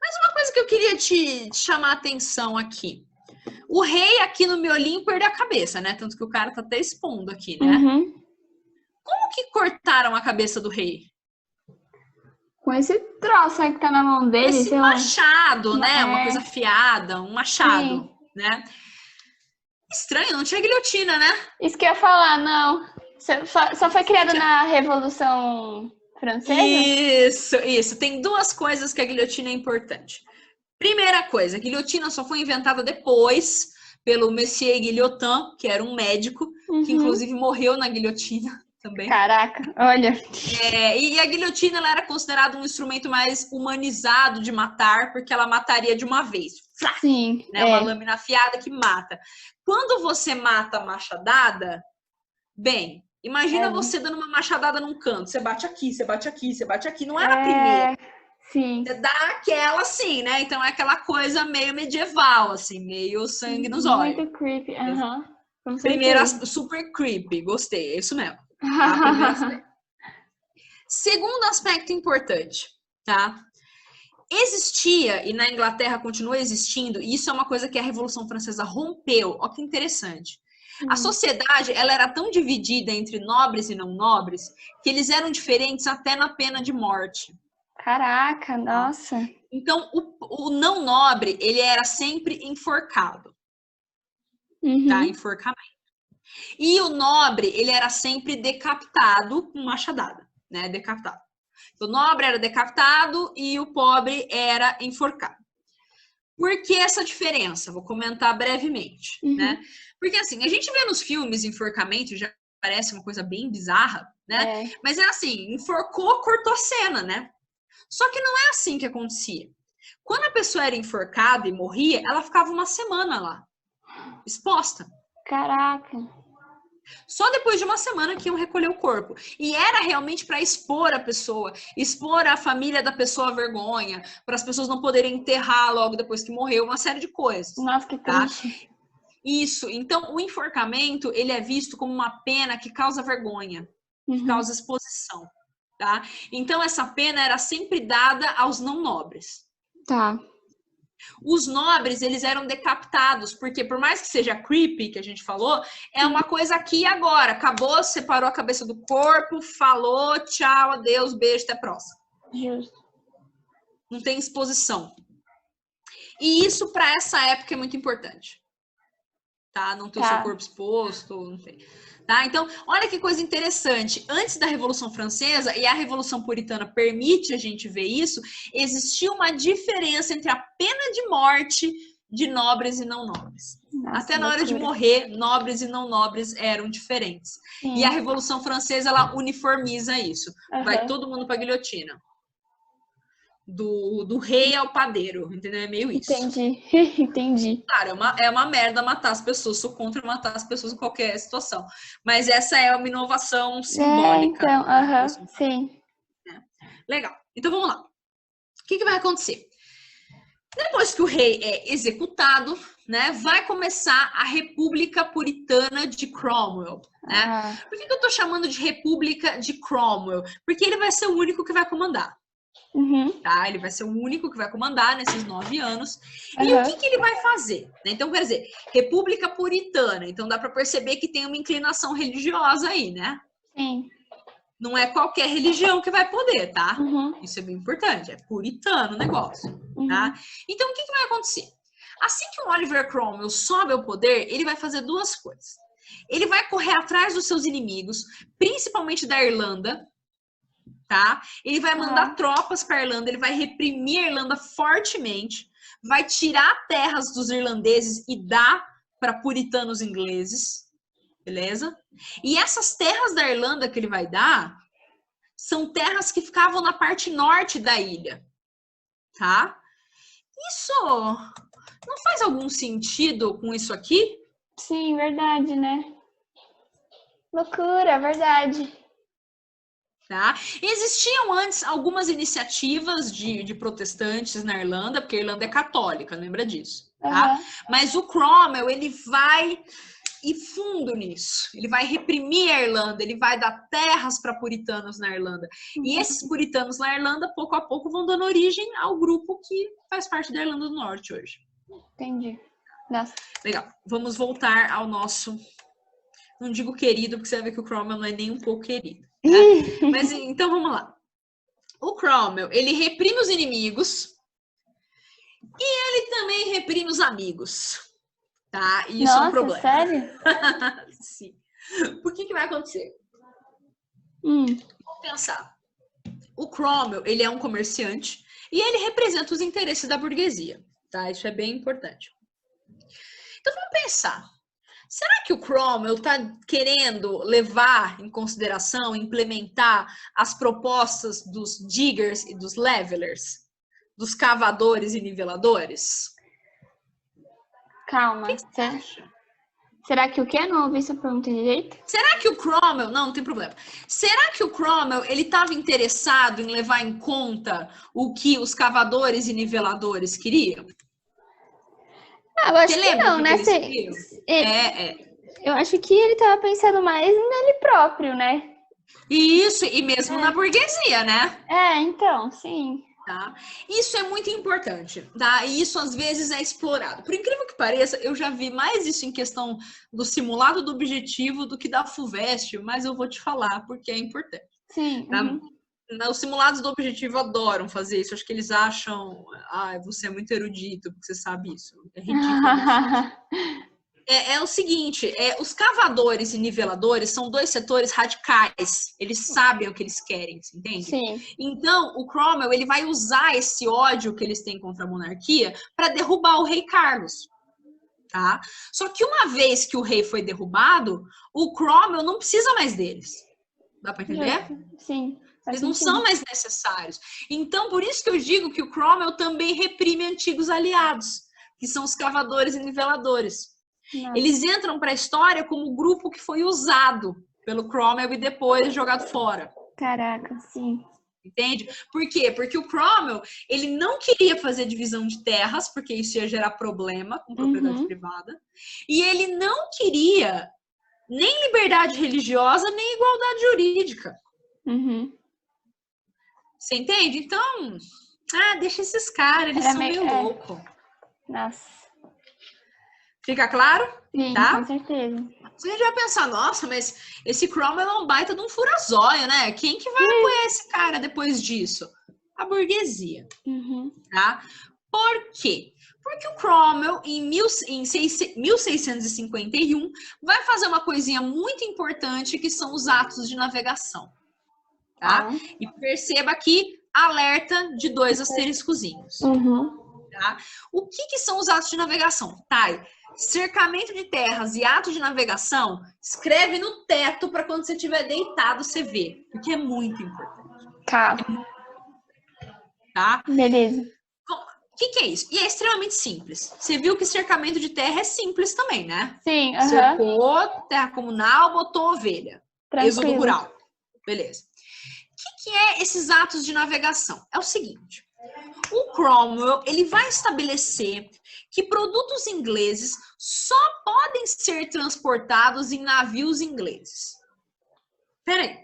Mas uma coisa que eu queria te chamar a atenção aqui. O rei aqui no miolinho perdeu a cabeça, né? Tanto que o cara tá até expondo aqui, né? Como que cortaram a cabeça do rei? Com esse troço aí que tá na mão dele. Esse machado, né? Uma coisa afiada, um machado, né? Estranho, não tinha guilhotina, né? Isso que eu ia falar, não. Só foi criado na Revolução Francesa? Isso. Tem duas coisas que a guilhotina é importante. Primeira coisa, a guilhotina só foi inventada depois pelo Monsieur Guillotin, que era um médico, que inclusive morreu na guilhotina também. Caraca, olha. E a guilhotina, ela era considerada um instrumento mais humanizado de matar, porque ela mataria de uma vez. Sim. Né? Uma lâmina afiada que mata. Quando você mata a machadada, bem, imagina você dando uma machadada num canto. Você bate aqui, você bate aqui, você bate aqui. Não é na primeira. Sim. Você dá aquela assim, né? Então é aquela coisa meio medieval, assim, meio sangue nos olhos. Muito creepy, com Primeiro, certeza. super creepy, gostei, é isso mesmo. Tá? Primeiro aspecto. Segundo aspecto importante, tá? Existia, e na Inglaterra continua existindo, e isso é uma coisa que a Revolução Francesa rompeu. Olha que interessante. A sociedade, ela era tão dividida entre nobres e não nobres, que eles eram diferentes até na pena de morte. Caraca, nossa. Então, o não nobre, ele era sempre enforcado. Tá? Enforcamento. E o nobre, ele era sempre decapitado com machadada, né? Decapitado. O nobre era decapitado e o pobre era enforcado. Por que essa diferença? Vou comentar brevemente, né? Porque assim, a gente vê nos filmes enforcamento, já parece uma coisa bem bizarra, né? Mas é assim, enforcou, cortou a cena, né? Só que não é assim que acontecia. Quando a pessoa era enforcada e morria, ela ficava uma semana lá, exposta. Caraca. Só depois de uma semana que iam recolher o corpo. E era realmente para expor a pessoa, expor a família da pessoa à vergonha, para as pessoas não poderem enterrar logo depois que morreu, uma série de coisas. Nossa, que triste. Tá? Isso. Então, o enforcamento, ele é visto como uma pena que causa vergonha, que causa exposição. Tá? Então, essa pena era sempre dada aos não nobres. Tá. Os nobres, eles eram decapitados, porque por mais que seja creepy, que a gente falou, é uma coisa aqui e agora. Acabou, separou a cabeça do corpo, falou, tchau, adeus, beijo, até a próxima. Justo. Não tem exposição. E isso, para essa época, é muito importante. Tá? Não ter o seu corpo exposto, não tem. Tá? Então, olha que coisa interessante. Antes da Revolução Francesa, e a Revolução Puritana permite a gente ver isso, existia uma diferença entre a pena de morte de nobres e não nobres. Nossa, até na hora de morrer, nobres e não nobres eram diferentes. Sim. E a Revolução Francesa, ela uniformiza isso. Vai todo mundo para a guilhotina. Do rei ao padeiro, entendeu? É meio isso. Entendi, entendi. Claro, é uma merda matar as pessoas, sou contra matar as pessoas em qualquer situação. Mas essa é uma inovação simbólica. Então, sim. Legal. Então vamos lá. O que vai acontecer? Depois que o rei é executado, né, vai começar a República Puritana de Cromwell. Né? Por que eu tô chamando de República de Cromwell? Porque ele vai ser o único que vai comandar. Tá? Ele vai ser o único que vai comandar nesses 9 anos. E o que ele vai fazer? Então, quer dizer, República Puritana. Então, dá para perceber que tem uma inclinação religiosa aí, né? Sim. Não é qualquer religião que vai poder, tá? Isso é bem importante. É puritano o negócio, tá? Então, o que vai acontecer? Assim que o Oliver Cromwell sobe ao poder, ele vai fazer 2 coisas. Ele vai correr atrás dos seus inimigos, principalmente da Irlanda, tá? Ele vai mandar tropas para a Irlanda, ele vai reprimir a Irlanda fortemente, vai tirar terras dos irlandeses e dar para puritanos ingleses, beleza? E essas terras da Irlanda que ele vai dar são terras que ficavam na parte norte da ilha, tá? Isso não faz algum sentido com isso aqui? Sim, verdade, né? Loucura, verdade. Tá? Existiam antes algumas iniciativas de protestantes na Irlanda, porque a Irlanda é católica, lembra disso. Tá? Mas o Cromwell, ele vai ir fundo nisso. Ele vai reprimir a Irlanda, ele vai dar terras para puritanos na Irlanda. E esses puritanos na Irlanda, pouco a pouco, vão dando origem ao grupo que faz parte da Irlanda do Norte hoje. Entendi. Nossa. Legal. Vamos voltar ao nosso... Não digo querido, porque você vai ver que o Cromwell não é nem um pouco querido. Tá? Mas então vamos lá. O Cromwell, ele reprime os inimigos e ele também reprime os amigos. Tá? E isso é um problema. Sério? Sim. Por que vai acontecer? Vamos pensar. O Cromwell, ele é um comerciante e ele representa os interesses da burguesia. Tá? Isso é bem importante. Então vamos pensar. Será que o Cromwell está querendo levar em consideração, implementar as propostas dos diggers e dos levelers? Dos cavadores e niveladores? Calma. O que você acha? Será que o quê? Não ouvi essa pergunta direito. Será que o Cromwell... Não tem problema. Será que o Cromwell, ele estava interessado em levar em conta o que os cavadores e niveladores queriam? Eu acho que não, né? Eu acho que ele estava pensando mais nele próprio, né? Isso, e mesmo na burguesia, né? Então, sim. Tá? Isso é muito importante, tá? E isso às vezes é explorado. Por incrível que pareça, eu já vi mais isso em questão do simulado do objetivo do que da FUVEST, mas eu vou te falar porque é importante. Sim. Tá? Os simulados do objetivo adoram fazer isso. Acho que eles acham, você é muito erudito porque você sabe isso. É ridículo. É o seguinte, os cavadores e niveladores são dois setores radicais. Eles sabem o que eles querem, você entende? Sim. Então, o Cromwell, ele vai usar esse ódio que eles têm contra a monarquia para derrubar o rei Carlos. Tá? Só que uma vez que o rei foi derrubado, o Cromwell não precisa mais deles. Dá para entender? Sim. Eles não são mais necessários. Então, por isso que eu digo que o Cromwell também reprime antigos aliados, que são os cavadores e niveladores. Nossa. Eles entram para a história como o grupo que foi usado pelo Cromwell e depois jogado fora. Caraca, sim. Entende? Por quê? Porque o Cromwell, ele não queria fazer divisão de terras, porque isso ia gerar problema com propriedade privada. E ele não queria nem liberdade religiosa, nem igualdade jurídica. Você entende? Então, deixa esses caras, eles são meio loucos. Nossa. Fica claro? Sim, tá? Com certeza. Você já vai pensar, nossa, mas esse Cromwell é um baita de um fura-zóio, né? Quem que vai apoiar esse cara depois disso? A burguesia. Tá? Por quê? Porque o Cromwell, em 1651, vai fazer uma coisinha muito importante, que são os atos de navegação. Tá? E perceba aqui, alerta de 2 asteriscozinhos. Tá? O que são os atos de navegação? Thay, cercamento de terras e ato de navegação, escreve no teto para quando você estiver deitado você ver, porque é muito importante. Tá? Beleza. O que é isso? E é extremamente simples. Você viu que cercamento de terra é simples também, né? Sim. Cercou, terra comunal, botou ovelha. Tranquilo. Êxodo rural. Beleza. O que é esses atos de navegação? É o seguinte. O Cromwell, ele vai estabelecer que produtos ingleses só podem ser transportados em navios ingleses. Peraí,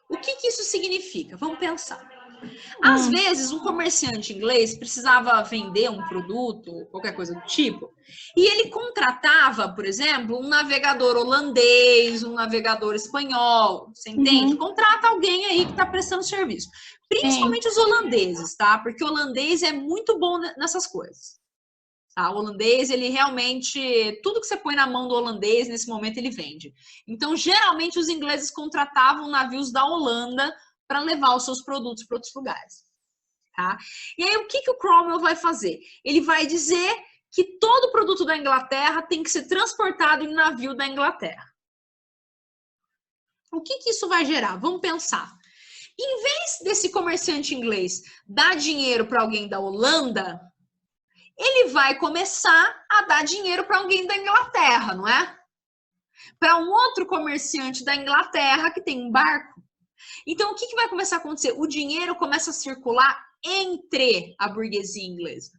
o que isso significa? Vamos pensar. Às vezes, um comerciante inglês precisava vender um produto, qualquer coisa do tipo, e ele contratava, por exemplo, um navegador holandês, um navegador espanhol, você entende? Contrata alguém aí que está prestando serviço. Principalmente os holandeses, tá? Porque o holandês é muito bom nessas coisas. Tá? O holandês, ele realmente... Tudo que você põe na mão do holandês, nesse momento, ele vende. Então, geralmente, os ingleses contratavam navios da Holanda para levar os seus produtos para outros lugares. Tá? E aí, o que o Cromwell vai fazer? Ele vai dizer que todo produto da Inglaterra tem que ser transportado em navio da Inglaterra. O que isso vai gerar? Vamos pensar. Em vez desse comerciante inglês dar dinheiro para alguém da Holanda, ele vai começar a dar dinheiro para alguém da Inglaterra, não é? Para um outro comerciante da Inglaterra que tem um barco. Então, o que vai começar a acontecer? O dinheiro começa a circular entre a burguesia inglesa.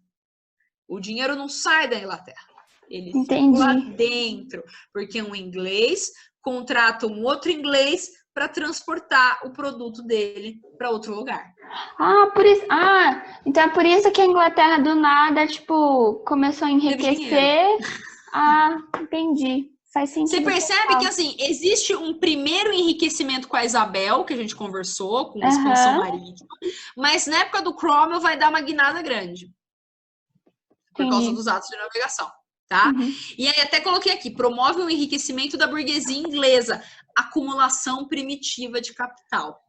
O dinheiro não sai da Inglaterra. Ele circula dentro. Porque um inglês contrata um outro inglês para transportar o produto dele para outro lugar. Por isso. Então é por isso que a Inglaterra do nada, começou a enriquecer. Entendi. Faz sentido. Você percebe que, assim, existe um primeiro enriquecimento com a Isabel, que a gente conversou, com a expansão marítima, mas na época do Cromwell vai dar uma guinada grande. Por causa dos atos de navegação, tá? E aí até coloquei aqui, promove o enriquecimento da burguesia inglesa, acumulação primitiva de capital.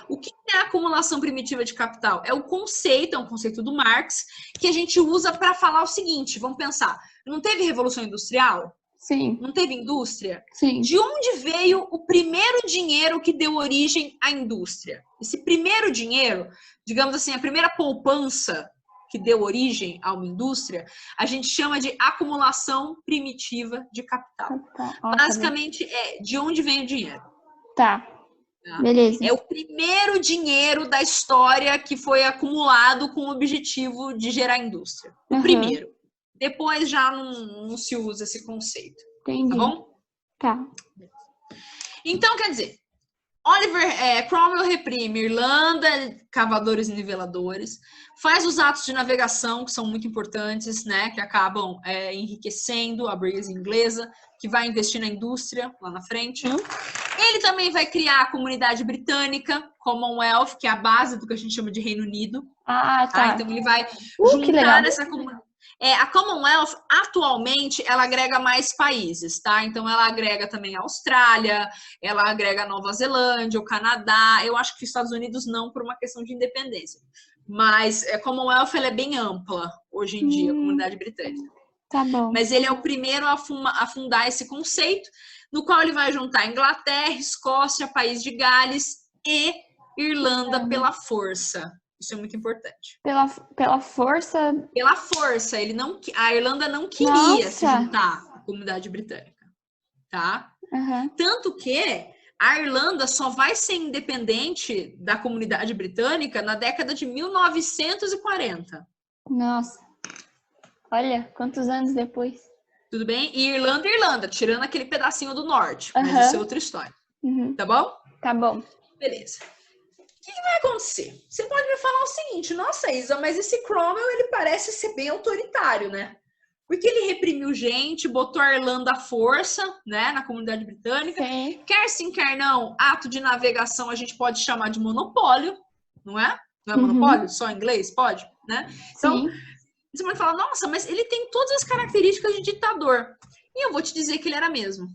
O que é a acumulação primitiva de capital? É um conceito do Marx, que a gente usa para falar o seguinte, vamos pensar, não teve Revolução Industrial? Sim. Não teve indústria? Sim. De onde veio o primeiro dinheiro que deu origem à indústria? Esse primeiro dinheiro, digamos assim, a primeira poupança que deu origem a uma indústria, a gente chama de acumulação primitiva de capital. Basicamente, é de onde vem o dinheiro. Tá. Beleza. É o primeiro dinheiro da história que foi acumulado com o objetivo de gerar indústria. O primeiro. Depois já não se usa esse conceito. Entendi. Tá bom? Tá. Então, quer dizer, Cromwell reprime Irlanda, cavadores e niveladores, faz os atos de navegação, que são muito importantes, né, que acabam enriquecendo a burguesia inglesa, que vai investir na indústria lá na frente. Ele também vai criar a comunidade britânica, Commonwealth, que é a base do que a gente chama de Reino Unido. Tá. Então ele vai juntar essa comunidade. A Commonwealth, atualmente, ela agrega mais países, tá? Então, ela agrega também a Austrália, ela agrega a Nova Zelândia, o Canadá. Eu acho que os Estados Unidos não, por uma questão de independência. Mas a Commonwealth, ela é bem ampla, hoje em dia, a comunidade britânica. Tá bom. Mas ele é o primeiro a fundar esse conceito, no qual ele vai juntar Inglaterra, Escócia, País de Gales e Irlanda pela força. Isso é muito importante. Pela força? Pela força. A Irlanda não queria se juntar à comunidade britânica. Tá? Tanto que a Irlanda só vai ser independente da comunidade britânica na década de 1940. Nossa. Olha, quantos anos depois. Tudo bem? E Irlanda, tirando aquele pedacinho do norte. Mas isso é outra história. Tá bom? Tá bom. Beleza. O que vai acontecer? Você pode me falar o seguinte, nossa, Isa, mas esse Cromwell, ele parece ser bem autoritário, né? Porque ele reprimiu gente, botou a Irlanda à força, né, na comunidade britânica. Sim. Quer sim, quer não, ato de navegação a gente pode chamar de monopólio, não é? Não é monopólio? Só em inglês? Pode, né? Então, você pode falar, nossa, mas ele tem todas as características de ditador. E eu vou te dizer que ele era mesmo.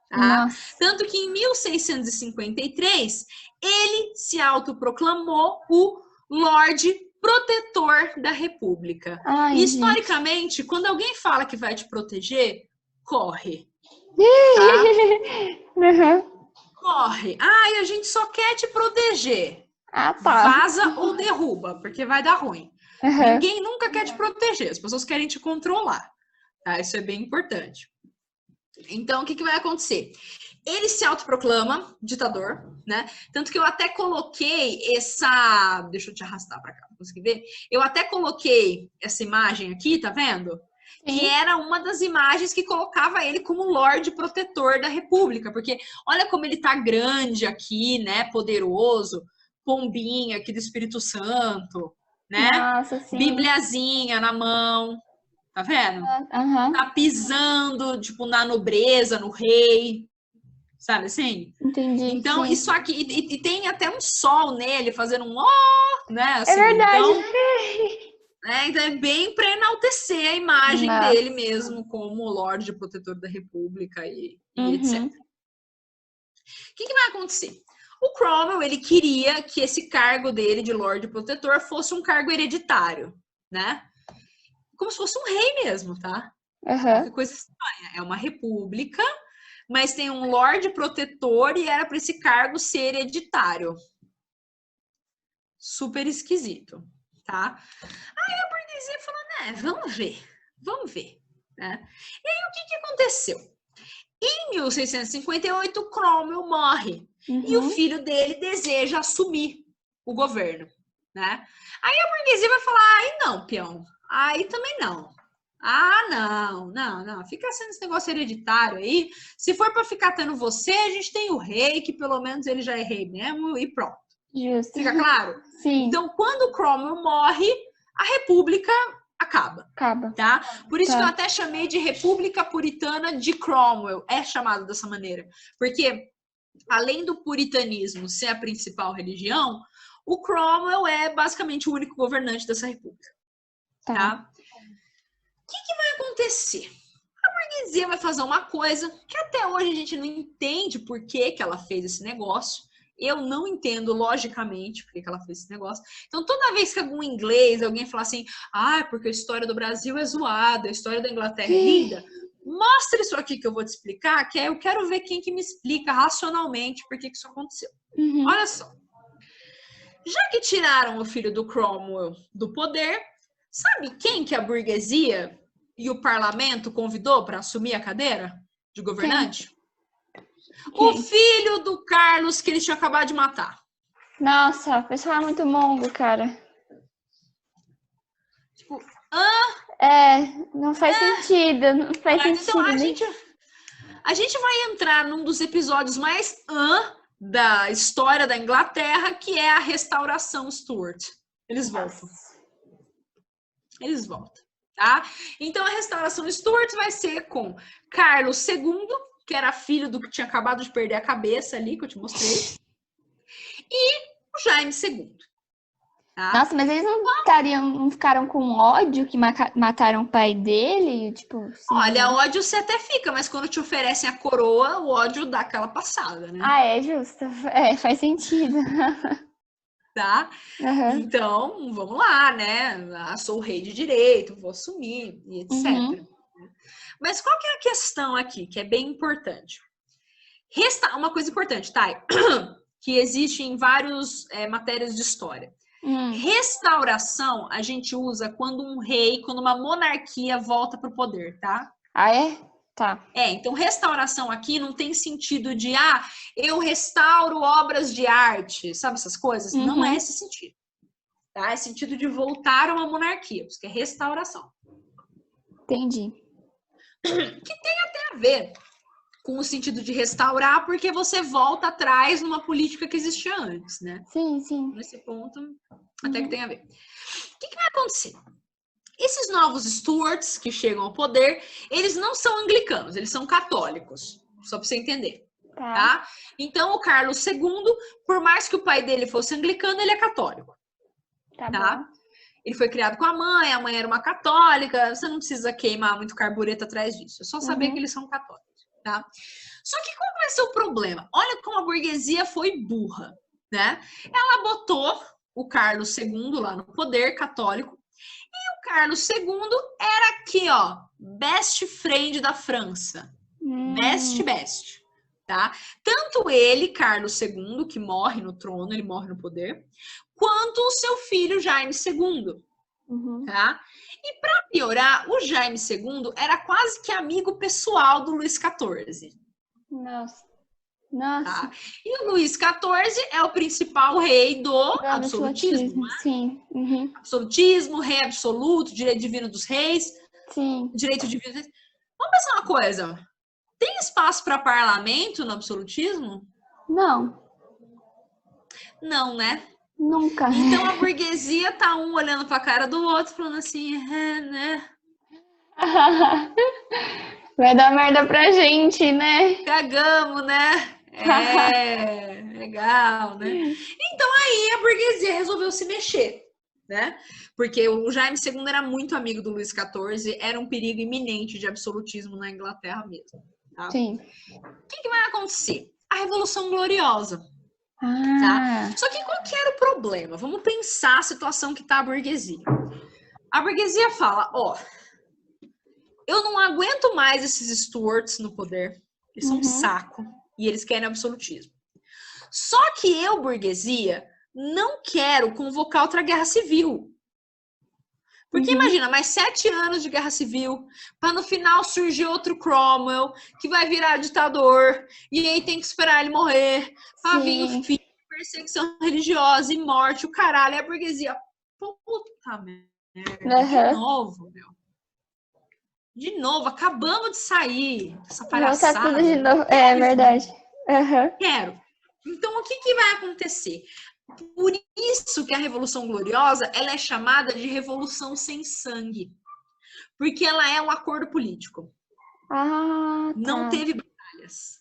Tá? Tanto que em 1653, ele se autoproclamou o Lorde Protetor da República. E, historicamente, quando alguém fala que vai te proteger, corre. Tá? Corre. A gente só quer te proteger. Vaza ou derruba, porque vai dar ruim. Ninguém nunca quer te proteger, as pessoas querem te controlar. Tá? Isso é bem importante. Então, o que vai acontecer? Ele se autoproclama ditador, né? Tanto que eu até coloquei essa... Deixa eu te arrastar para cá, consegui ver? Eu até coloquei essa imagem aqui, tá vendo? Que era uma das imagens que colocava ele como Lorde Protetor da República. Porque olha como ele tá grande aqui, né? Poderoso. Pombinha aqui do Espírito Santo, né? Nossa, sim. Bibliazinha na mão. Tá vendo? Tá pisando, tipo, na nobreza, no rei. Sabe assim? Entendi. Então, isso aqui... E tem até um sol nele, fazendo um ó, né? Assim, é verdade. Então é bem para enaltecer a imagem dele mesmo como Lorde Protetor da República e etc. O que vai acontecer? O Cromwell, ele queria que esse cargo dele de Lorde Protetor fosse um cargo hereditário, né? Como se fosse um rei mesmo, tá? Que coisa estranha. É uma república, mas tem um Lorde Protetor e era para esse cargo ser hereditário. Super esquisito, tá? Aí a burguesia falou, né, vamos ver, né? E aí o que aconteceu? Em 1658, Cromwell morre e o filho dele deseja assumir o governo, né? Aí a burguesia vai falar, ai não, peão, aí também não. Não, fica sendo esse negócio hereditário aí. Se for para ficar tendo você, a gente tem o rei, que pelo menos ele já é rei mesmo, e pronto. Justo. Fica claro? Sim. Então, quando Cromwell morre, a república acaba. Tá? Por isso que eu até chamei de República Puritana de Cromwell. É chamado dessa maneira. Porque, além do puritanismo ser a principal religião, o Cromwell é basicamente o único governante dessa república. Tá? O que vai acontecer? A burguesia vai fazer uma coisa que até hoje a gente não entende por que ela fez esse negócio. Eu não entendo logicamente por que ela fez esse negócio. Então, toda vez que algum inglês, alguém falar assim, porque a história do Brasil é zoada, a história da Inglaterra é linda, mostra isso aqui que eu vou te explicar, que eu quero ver quem que me explica racionalmente por que isso aconteceu. Olha só. Já que tiraram o filho do Cromwell do poder, Sabe quem que a burguesia e o parlamento convidou para assumir a cadeira de governante? O filho do Carlos que eles tinham acabado de matar. Nossa, o pessoal é muito mongo, cara. Tipo, não faz sentido. Não faz sentido. Então, a gente vai entrar num dos episódios mais da história da Inglaterra, que é a restauração Stuart. Eles voltam. Eles voltam, tá? Então, a restauração Stuart vai ser com Carlos II, que era filho do que tinha acabado de perder a cabeça ali, que eu te mostrei, e o Jaime II. Tá? Nossa, mas eles não ficaram com ódio que mataram o pai dele? Tipo, olha, ódio você até fica, mas quando te oferecem a coroa, o ódio dá aquela passada, né? Ah, é justo. Faz sentido. Tá? Uhum. Então, vamos lá, né? Sou o rei de direito, vou assumir, e etc. Uhum. Mas qual que é a questão aqui, que é bem importante? Uma coisa importante, Thay, que existe em várias matérias de história. Restauração a gente usa quando uma monarquia volta para o poder, tá? Ah, é? Tá. Então restauração aqui não tem sentido de, eu restauro obras de arte, sabe essas coisas? Uhum. Não é esse sentido, tá? É sentido de voltar a uma monarquia, isso que é restauração. Entendi. Que tem até a ver com o sentido de restaurar, porque você volta atrás numa política que existia antes, né? Sim. Nesse ponto, até que tem a ver. O que vai acontecer? Esses novos Stuarts que chegam ao poder, eles não são anglicanos, eles são católicos, só para você entender. Tá? Então, o Carlos II, por mais que o pai dele fosse anglicano, ele é católico. Tá? Ele foi criado com a mãe era uma católica, você não precisa queimar muito carbureto atrás disso, é só saber que eles são católicos. Tá? Só que qual vai ser o problema? Olha como a burguesia foi burra, né? Ela botou o Carlos II lá no poder católico e o Carlos II era aqui, ó, best friend da França. Best, tá? Tanto ele, Carlos II, que morre no trono, ele morre no poder, quanto o seu filho Jaime II, tá? E para piorar, o Jaime II era quase que amigo pessoal do Luís XIV. Nossa. Tá? E o Luís XIV é o principal rei do absolutismo. Né? Sim. Absolutismo, rei absoluto, direito divino dos reis. Sim. Direito divino dos reis. Vamos pensar uma coisa. Tem espaço para parlamento no absolutismo? Não. Não, né? Nunca. Então a burguesia tá um olhando para a cara do outro, falando assim, né? Vai dar merda pra gente, né? Cagamos, né? Legal, né? Então aí a burguesia resolveu se mexer, né? Porque o Jaime II era muito amigo do Luís XIV, era um perigo iminente de absolutismo na Inglaterra mesmo. Tá? Sim. O que vai acontecer? A Revolução Gloriosa. Tá? Só que qual que era o problema? Vamos pensar a situação que tá a burguesia. A burguesia fala, eu não aguento mais esses Stuarts no poder, eles são um saco e eles querem absolutismo. Só que eu, burguesia, não quero convocar outra guerra civil. Porque imagina, mais 7 anos de guerra civil, para no final surgir outro Cromwell, que vai virar ditador, e aí tem que esperar ele morrer, para vir o fim, perseguição religiosa e morte, o caralho, é a burguesia. Puta merda, de novo, meu. De novo, acabamos de sair dessa palhaçada. Voltar tudo de novo. É verdade. Quero. Então, o que vai acontecer? Por isso que a Revolução Gloriosa ela é chamada de Revolução Sem Sangue. Porque ela é um acordo político. Tá. Não teve batalhas.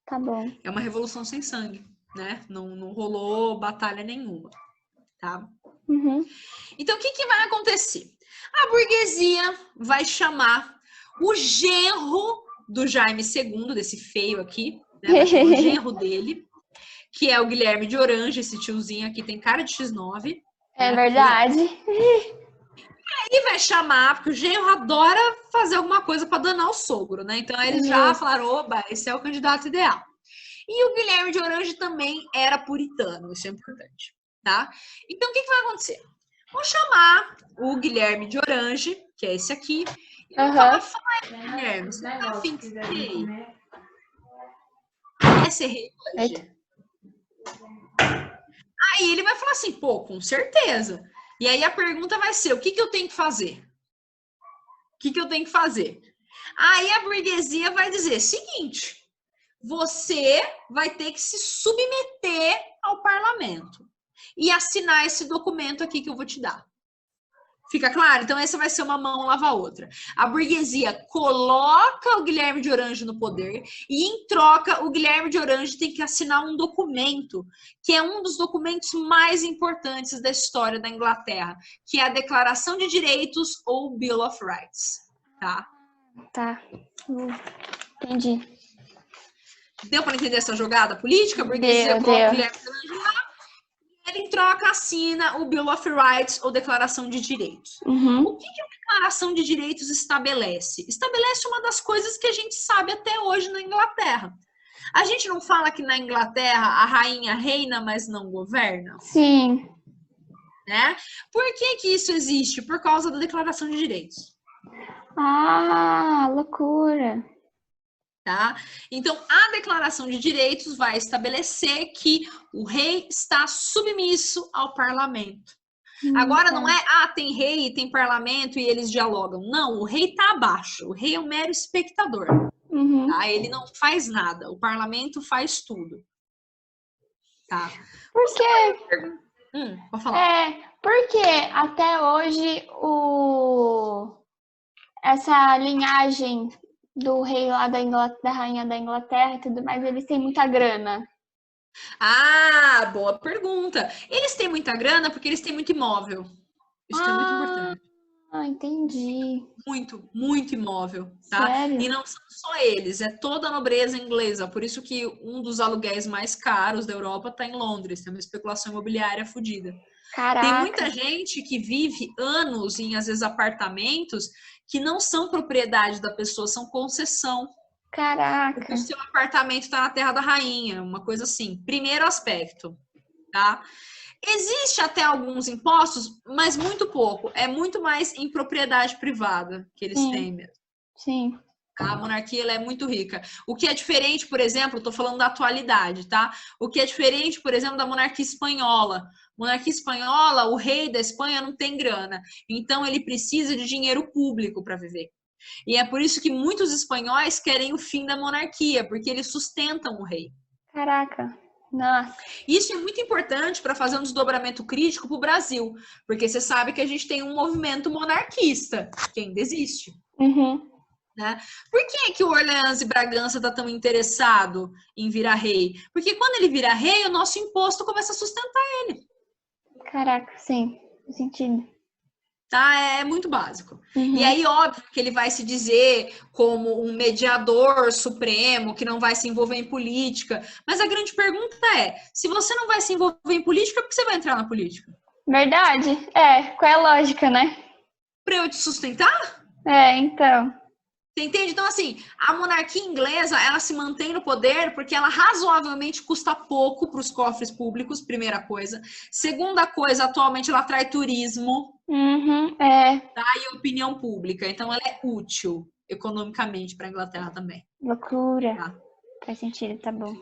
Tá bom. É uma revolução sem sangue, né? Não rolou batalha nenhuma. Tá? Então, o que vai acontecer? A burguesia vai chamar o genro do Jaime II, desse feio aqui, né? Vai chamar o genro dele, que é o Guilherme de Orange, esse tiozinho aqui tem cara de X9. É verdade. Aí vai chamar, porque o genro adora fazer alguma coisa para danar o sogro, né? Então eles já falaram, oba, esse é o candidato ideal. E o Guilherme de Orange também era puritano, isso é importante, tá? Então o que vai acontecer? Vou chamar o Guilherme de Orange, que é esse aqui. E Aham. fala aí, Guilherme, você tá afim de ser rei? Quer ser rei hoje? Eita. Aí ele vai falar assim, pô, com certeza. E aí a pergunta vai ser, o que eu tenho que fazer? O que eu tenho que fazer? Aí a burguesia vai dizer, seguinte, você vai ter que se submeter ao parlamento e assinar esse documento aqui que eu vou te dar. Fica claro? Então essa vai ser uma mão lava a outra. A burguesia coloca o Guilherme de Orange no poder e, em troca, o Guilherme de Orange tem que assinar um documento que é um dos documentos mais importantes da história da Inglaterra, que é a Declaração de Direitos ou Bill of Rights. Tá? Tá. Entendi. Deu para entender essa jogada política? A burguesia coloca o Guilherme de Orange lá. Ele, em troca, assina o Bill of Rights, ou Declaração de Direitos. Uhum. O que a Declaração de Direitos estabelece? Estabelece uma das coisas que a gente sabe até hoje na Inglaterra. A gente não fala que na Inglaterra a rainha reina, mas não governa? Sim. Né? Por que isso existe? Por causa da Declaração de Direitos. Ah, loucura. Tá? Então, a Declaração de Direitos vai estabelecer que o rei está submisso ao parlamento. Agora, não é, tem rei, tem parlamento e eles dialogam. Não, o rei está abaixo. O rei é um mero espectador. Uhum. Tá? Ele não faz nada. O parlamento faz tudo. Tá? Por quê? Pode falar. Porque até hoje essa linhagem do rei lá da rainha da Inglaterra e tudo mais, eles têm muita grana. Ah, boa pergunta. Eles têm muita grana porque eles têm muito imóvel. Isso é muito importante. Ah, entendi. Muito, muito imóvel, tá? Sério? E não são só eles, é toda a nobreza inglesa. Por isso que um dos aluguéis mais caros da Europa está em Londres. Tem uma especulação imobiliária fodida. Caraca. Tem muita gente que vive anos em, às vezes, apartamentos que não são propriedade da pessoa, são concessão. Caraca. Porque o seu apartamento está na terra da rainha, uma coisa assim. Primeiro aspecto, tá? Existe até alguns impostos, mas muito pouco. É muito mais em propriedade privada que eles têm mesmo. Sim. A monarquia ela é muito rica. O que é diferente, por exemplo, estou falando da atualidade, tá? O que é diferente, por exemplo, da monarquia espanhola. Monarquia espanhola, o rei da Espanha não tem grana. Então, ele precisa de dinheiro público para viver. E é por isso que muitos espanhóis querem o fim da monarquia, porque eles sustentam o rei. Caraca. Nossa. Isso é muito importante para fazer um desdobramento crítico para o Brasil, porque você sabe que a gente tem um movimento monarquista, que ainda existe. Uhum. Né? Por que o Orleans e Bragança está tão interessado em virar rei? Porque quando ele vira rei, o nosso imposto começa a sustentar ele. Caraca, sim. Faz sentido. Tá? É muito básico. Uhum. E aí, óbvio que ele vai se dizer como um mediador supremo, que não vai se envolver em política. Mas a grande pergunta é, se você não vai se envolver em política, por que você vai entrar na política? Verdade. Qual é a lógica, né? Para eu te sustentar? Então. Você entende? Então, assim, a monarquia inglesa, ela se mantém no poder porque ela razoavelmente custa pouco para os cofres públicos, primeira coisa. Segunda coisa, atualmente ela atrai turismo. Tá? E opinião pública. Então, ela é útil economicamente para a Inglaterra também. Loucura. Tá? Faz sentido, tá bom.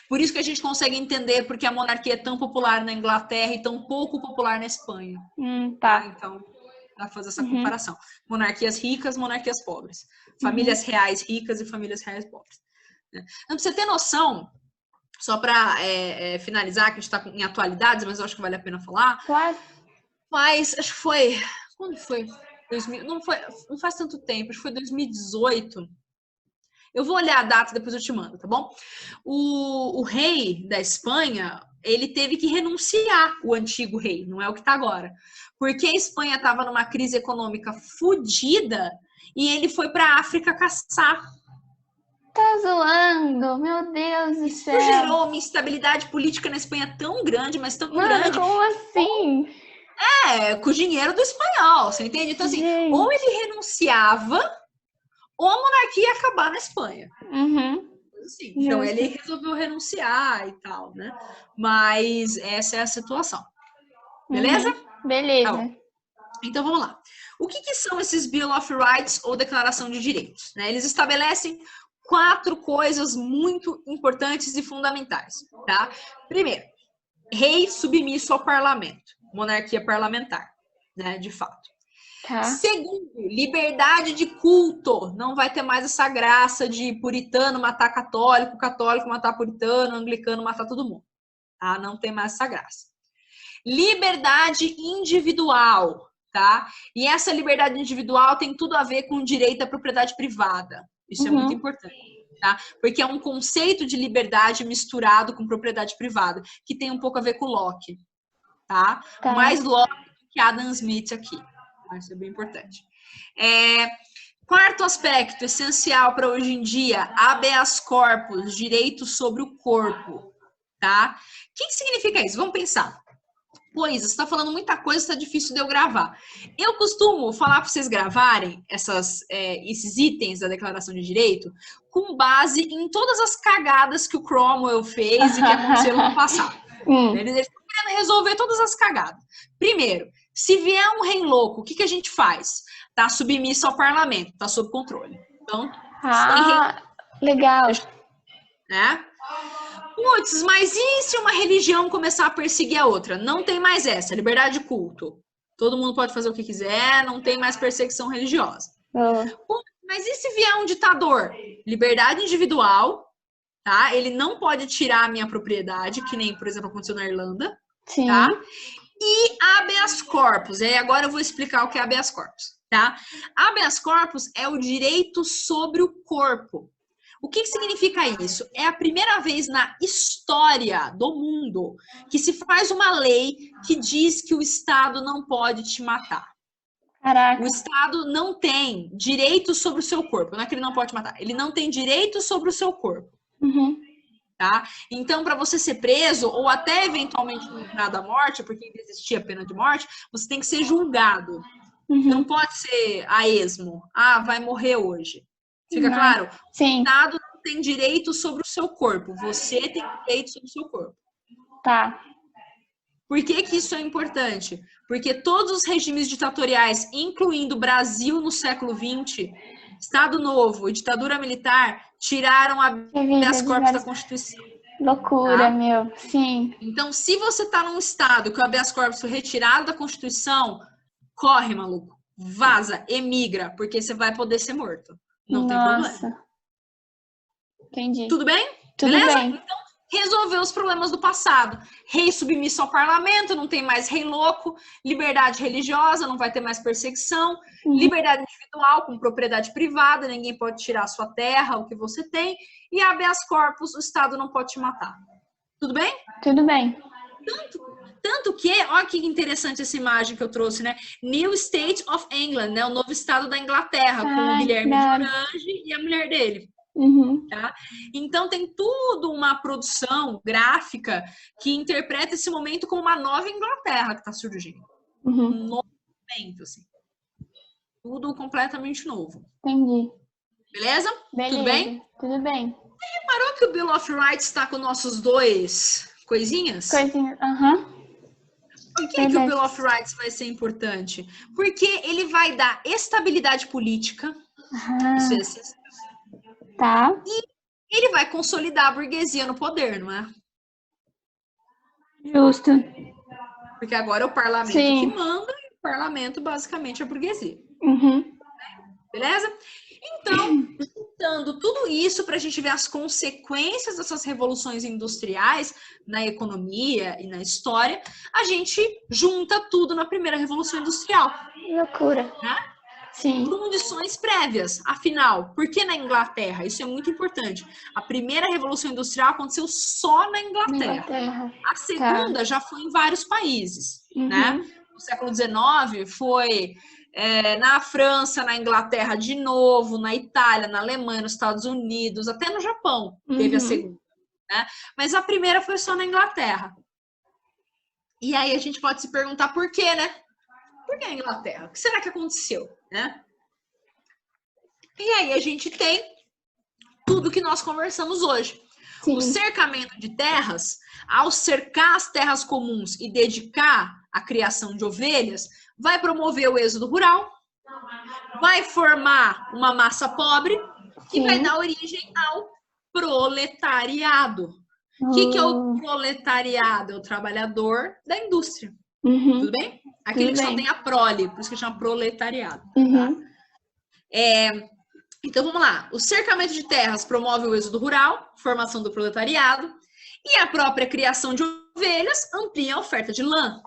Por isso que a gente consegue entender porque a monarquia é tão popular na Inglaterra e tão pouco popular na Espanha. Tá. Então, para fazer essa comparação. Monarquias ricas, monarquias pobres. Famílias reais ricas e famílias reais pobres. Então, pra você ter noção, só para finalizar, que a gente está em atualidades, mas eu acho que vale a pena falar. Claro. Mas, acho que foi... Quando foi? 2000, não faz tanto tempo, acho que foi 2018. Eu vou olhar a data, depois eu te mando, tá bom? O rei da Espanha, ele teve que renunciar, o antigo rei, não é o que tá agora. Porque a Espanha estava numa crise econômica fodida e ele foi para a África caçar. Tá zoando, meu Deus do céu. Isso gerou uma instabilidade política na Espanha tão grande, mas tão grande. Como assim? Com o dinheiro do espanhol, você entende? Então, assim, Gente. ou ele renunciava, ou a monarquia ia acabar na Espanha. Assim, então, ele resolveu renunciar e tal, né? Mas essa é a situação. Beleza? Beleza. Tá, então, vamos lá. O que são esses Bill of Rights ou Declaração de Direitos? Né? Eles estabelecem 4 coisas muito importantes e fundamentais, tá? Primeiro, rei submisso ao parlamento, monarquia parlamentar, né, de fato. Tá. Segundo, liberdade de culto. Não vai ter mais essa graça de puritano matar católico, católico matar puritano, anglicano matar todo mundo. Tá? Não tem mais essa graça. Liberdade individual, tá? E essa liberdade individual tem tudo a ver com o direito à propriedade privada. Isso é muito importante, tá? Porque é um conceito de liberdade misturado com propriedade privada, que tem um pouco a ver com Locke, tá? Mais Locke que Adam Smith aqui. Isso é bem importante. Quarto aspecto essencial para hoje em dia, habeas corpus, direito sobre o corpo, tá? O que significa isso? Vamos pensar. Pois, você está falando muita coisa, está difícil de eu gravar. Eu costumo falar para vocês gravarem esses itens da Declaração de Direito com base em todas as cagadas que o Cromwell fez e que aconteceram no passado. Eles estão querendo resolver todas as cagadas. Primeiro, se vier um rei louco, o que a gente faz? Tá submisso ao parlamento, tá sob controle. Então, legal. Né? Putz, mas e se uma religião começar a perseguir a outra? Não tem mais essa, liberdade de culto. Todo mundo pode fazer o que quiser, não tem mais perseguição religiosa. Putz, mas e se vier um ditador? Liberdade individual, tá? Ele não pode tirar a minha propriedade, que nem, por exemplo, aconteceu na Irlanda. Sim. Tá? E habeas corpus. E agora eu vou explicar o que é habeas corpus, tá? Habeas corpus é o direito sobre o corpo. O que significa isso? É a primeira vez na história do mundo que se faz uma lei que diz que o Estado não pode te matar. Caraca. O Estado não tem direito sobre o seu corpo. Não é que ele não pode matar. Ele não tem direito sobre o seu corpo. Tá? Então, para você ser preso, ou até eventualmente condenado à morte, porque ainda existia pena de morte, você tem que ser julgado. Não pode ser a esmo. Vai morrer hoje. Fica claro? Sim. O Estado não tem direito sobre o seu corpo. Você tem direito sobre o seu corpo. Tá. Por que isso é importante? Porque todos os regimes ditatoriais, incluindo o Brasil no século XX, Estado Novo e ditadura militar, tiraram habeas corpus da Constituição. Loucura, tá? meu. Sim. Então, se você está num estado que o habeas corpus foi retirado da Constituição, corre, maluco. Vaza, emigra, porque você vai poder ser morto. Não tem problema. Entendi. Tudo bem? Tudo Beleza? bem. Então, resolveu os problemas do passado. Rei submisso ao parlamento, não tem mais rei louco. Liberdade religiosa, não vai ter mais perseguição. Liberdade individual, com propriedade privada, ninguém pode tirar a sua terra, o que você tem. E habeas corpus, o Estado não pode te matar. Tudo bem? Tudo bem. Tanto que, olha que interessante essa imagem que eu trouxe, né? New State of England, né? O novo estado da Inglaterra, com o Guilherme de Orange e a mulher dele. Tá? Então tem tudo uma produção gráfica que interpreta esse momento como uma nova Inglaterra que está surgindo. Um novo momento, assim. Tudo completamente novo. Entendi. Beleza? Tudo bem? Tudo bem. Você reparou que o Bill of Rights está com nossos dois coisinhas? Por que o Bill of Rights vai ser importante? Porque ele vai dar estabilidade política. Tá. E ele vai consolidar a burguesia no poder, não é? Justo. Porque agora é o parlamento que manda e o parlamento basicamente é a burguesia. Beleza? Então, juntando tudo isso para a gente ver as consequências dessas revoluções industriais na economia e na história, a gente junta tudo na primeira revolução industrial. Loucura. Né? Sim. Condições prévias. Afinal, por que na Inglaterra? Isso é muito importante. A primeira revolução industrial aconteceu só na Inglaterra. A segunda já foi em vários países. Né? No século XIX foi na França, na Inglaterra de novo, na Itália, na Alemanha, nos Estados Unidos, até no Japão teve a segunda. Né? Mas a primeira foi só na Inglaterra. E aí a gente pode se perguntar por quê, né? Por que a Inglaterra? O que será que aconteceu? Né? E aí a gente tem tudo que nós conversamos hoje. Sim. O cercamento de terras, ao cercar as terras comuns e dedicar a criação de ovelhas, vai promover o êxodo rural, vai formar uma massa pobre e vai dar origem ao proletariado. O que é o proletariado? É o trabalhador da indústria. Tudo bem? Aquele que só tem a prole, por isso que chama proletariado. Tá? Então, vamos lá. O cercamento de terras promove o êxodo rural, formação do proletariado, e a própria criação de ovelhas amplia a oferta de lã.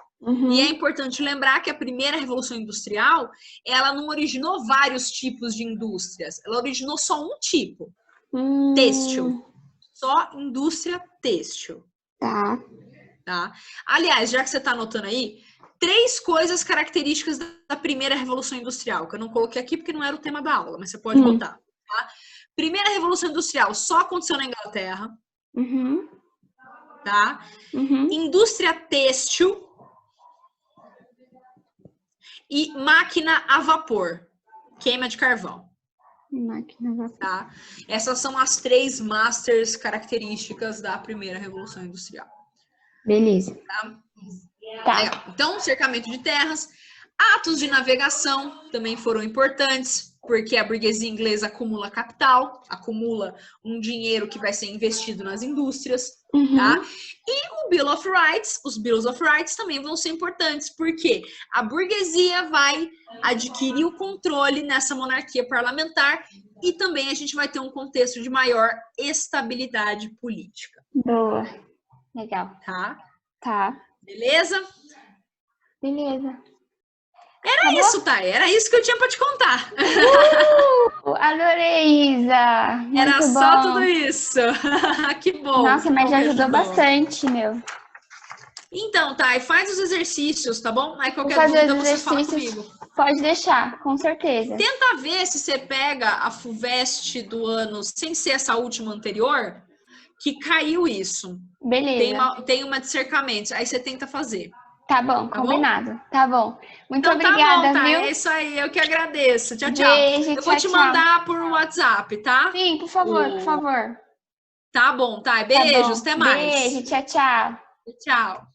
E é importante lembrar que a primeira revolução industrial, ela não originou vários tipos de indústrias, ela originou só um tipo, têxtil. Só indústria têxtil. Tá? Aliás, já que você está anotando aí, 3 coisas características da primeira revolução industrial, que eu não coloquei aqui porque não era o tema da aula, mas você pode botar. Tá? Primeira revolução industrial só aconteceu na Inglaterra. Tá? Indústria têxtil e máquina a vapor, queima de carvão. Máquina a vapor. Tá? Essas são as 3 masters características da primeira revolução industrial. Beleza. Legal. Então, cercamento de terras, atos de navegação também foram importantes, porque a burguesia inglesa acumula capital, acumula um dinheiro que vai ser investido nas indústrias, tá? E o Bill of Rights, os Bills of Rights também vão ser importantes, porque a burguesia vai adquirir o controle nessa monarquia parlamentar e também a gente vai ter um contexto de maior estabilidade política. Boa. Legal. Tá. Beleza? Beleza. Era isso, Thay. Era isso que eu tinha pra te contar. Adorei, Isa. Muito Era bom. só tudo isso. Que bom. Nossa, mas já ajudou bastante, meu. Então, Thay, faz os exercícios, tá bom? Aí qualquer dúvida você fala comigo. Pode deixar, com certeza. Tenta ver se você pega a FUVEST do ano, sem ser essa última anterior, que caiu isso. Beleza. Tem uma de cercamentos, aí você tenta fazer. Tá bom, combinado. Tá bom. Muito então, obrigada, tá bom, viu? É isso aí, eu que agradeço. Tchau, tchau. Beijo, eu vou te mandar por WhatsApp, tá? Sim, por favor, por favor. Tá bom, tá. Beijos, até mais. Beijo, tchau, tchau. Tchau.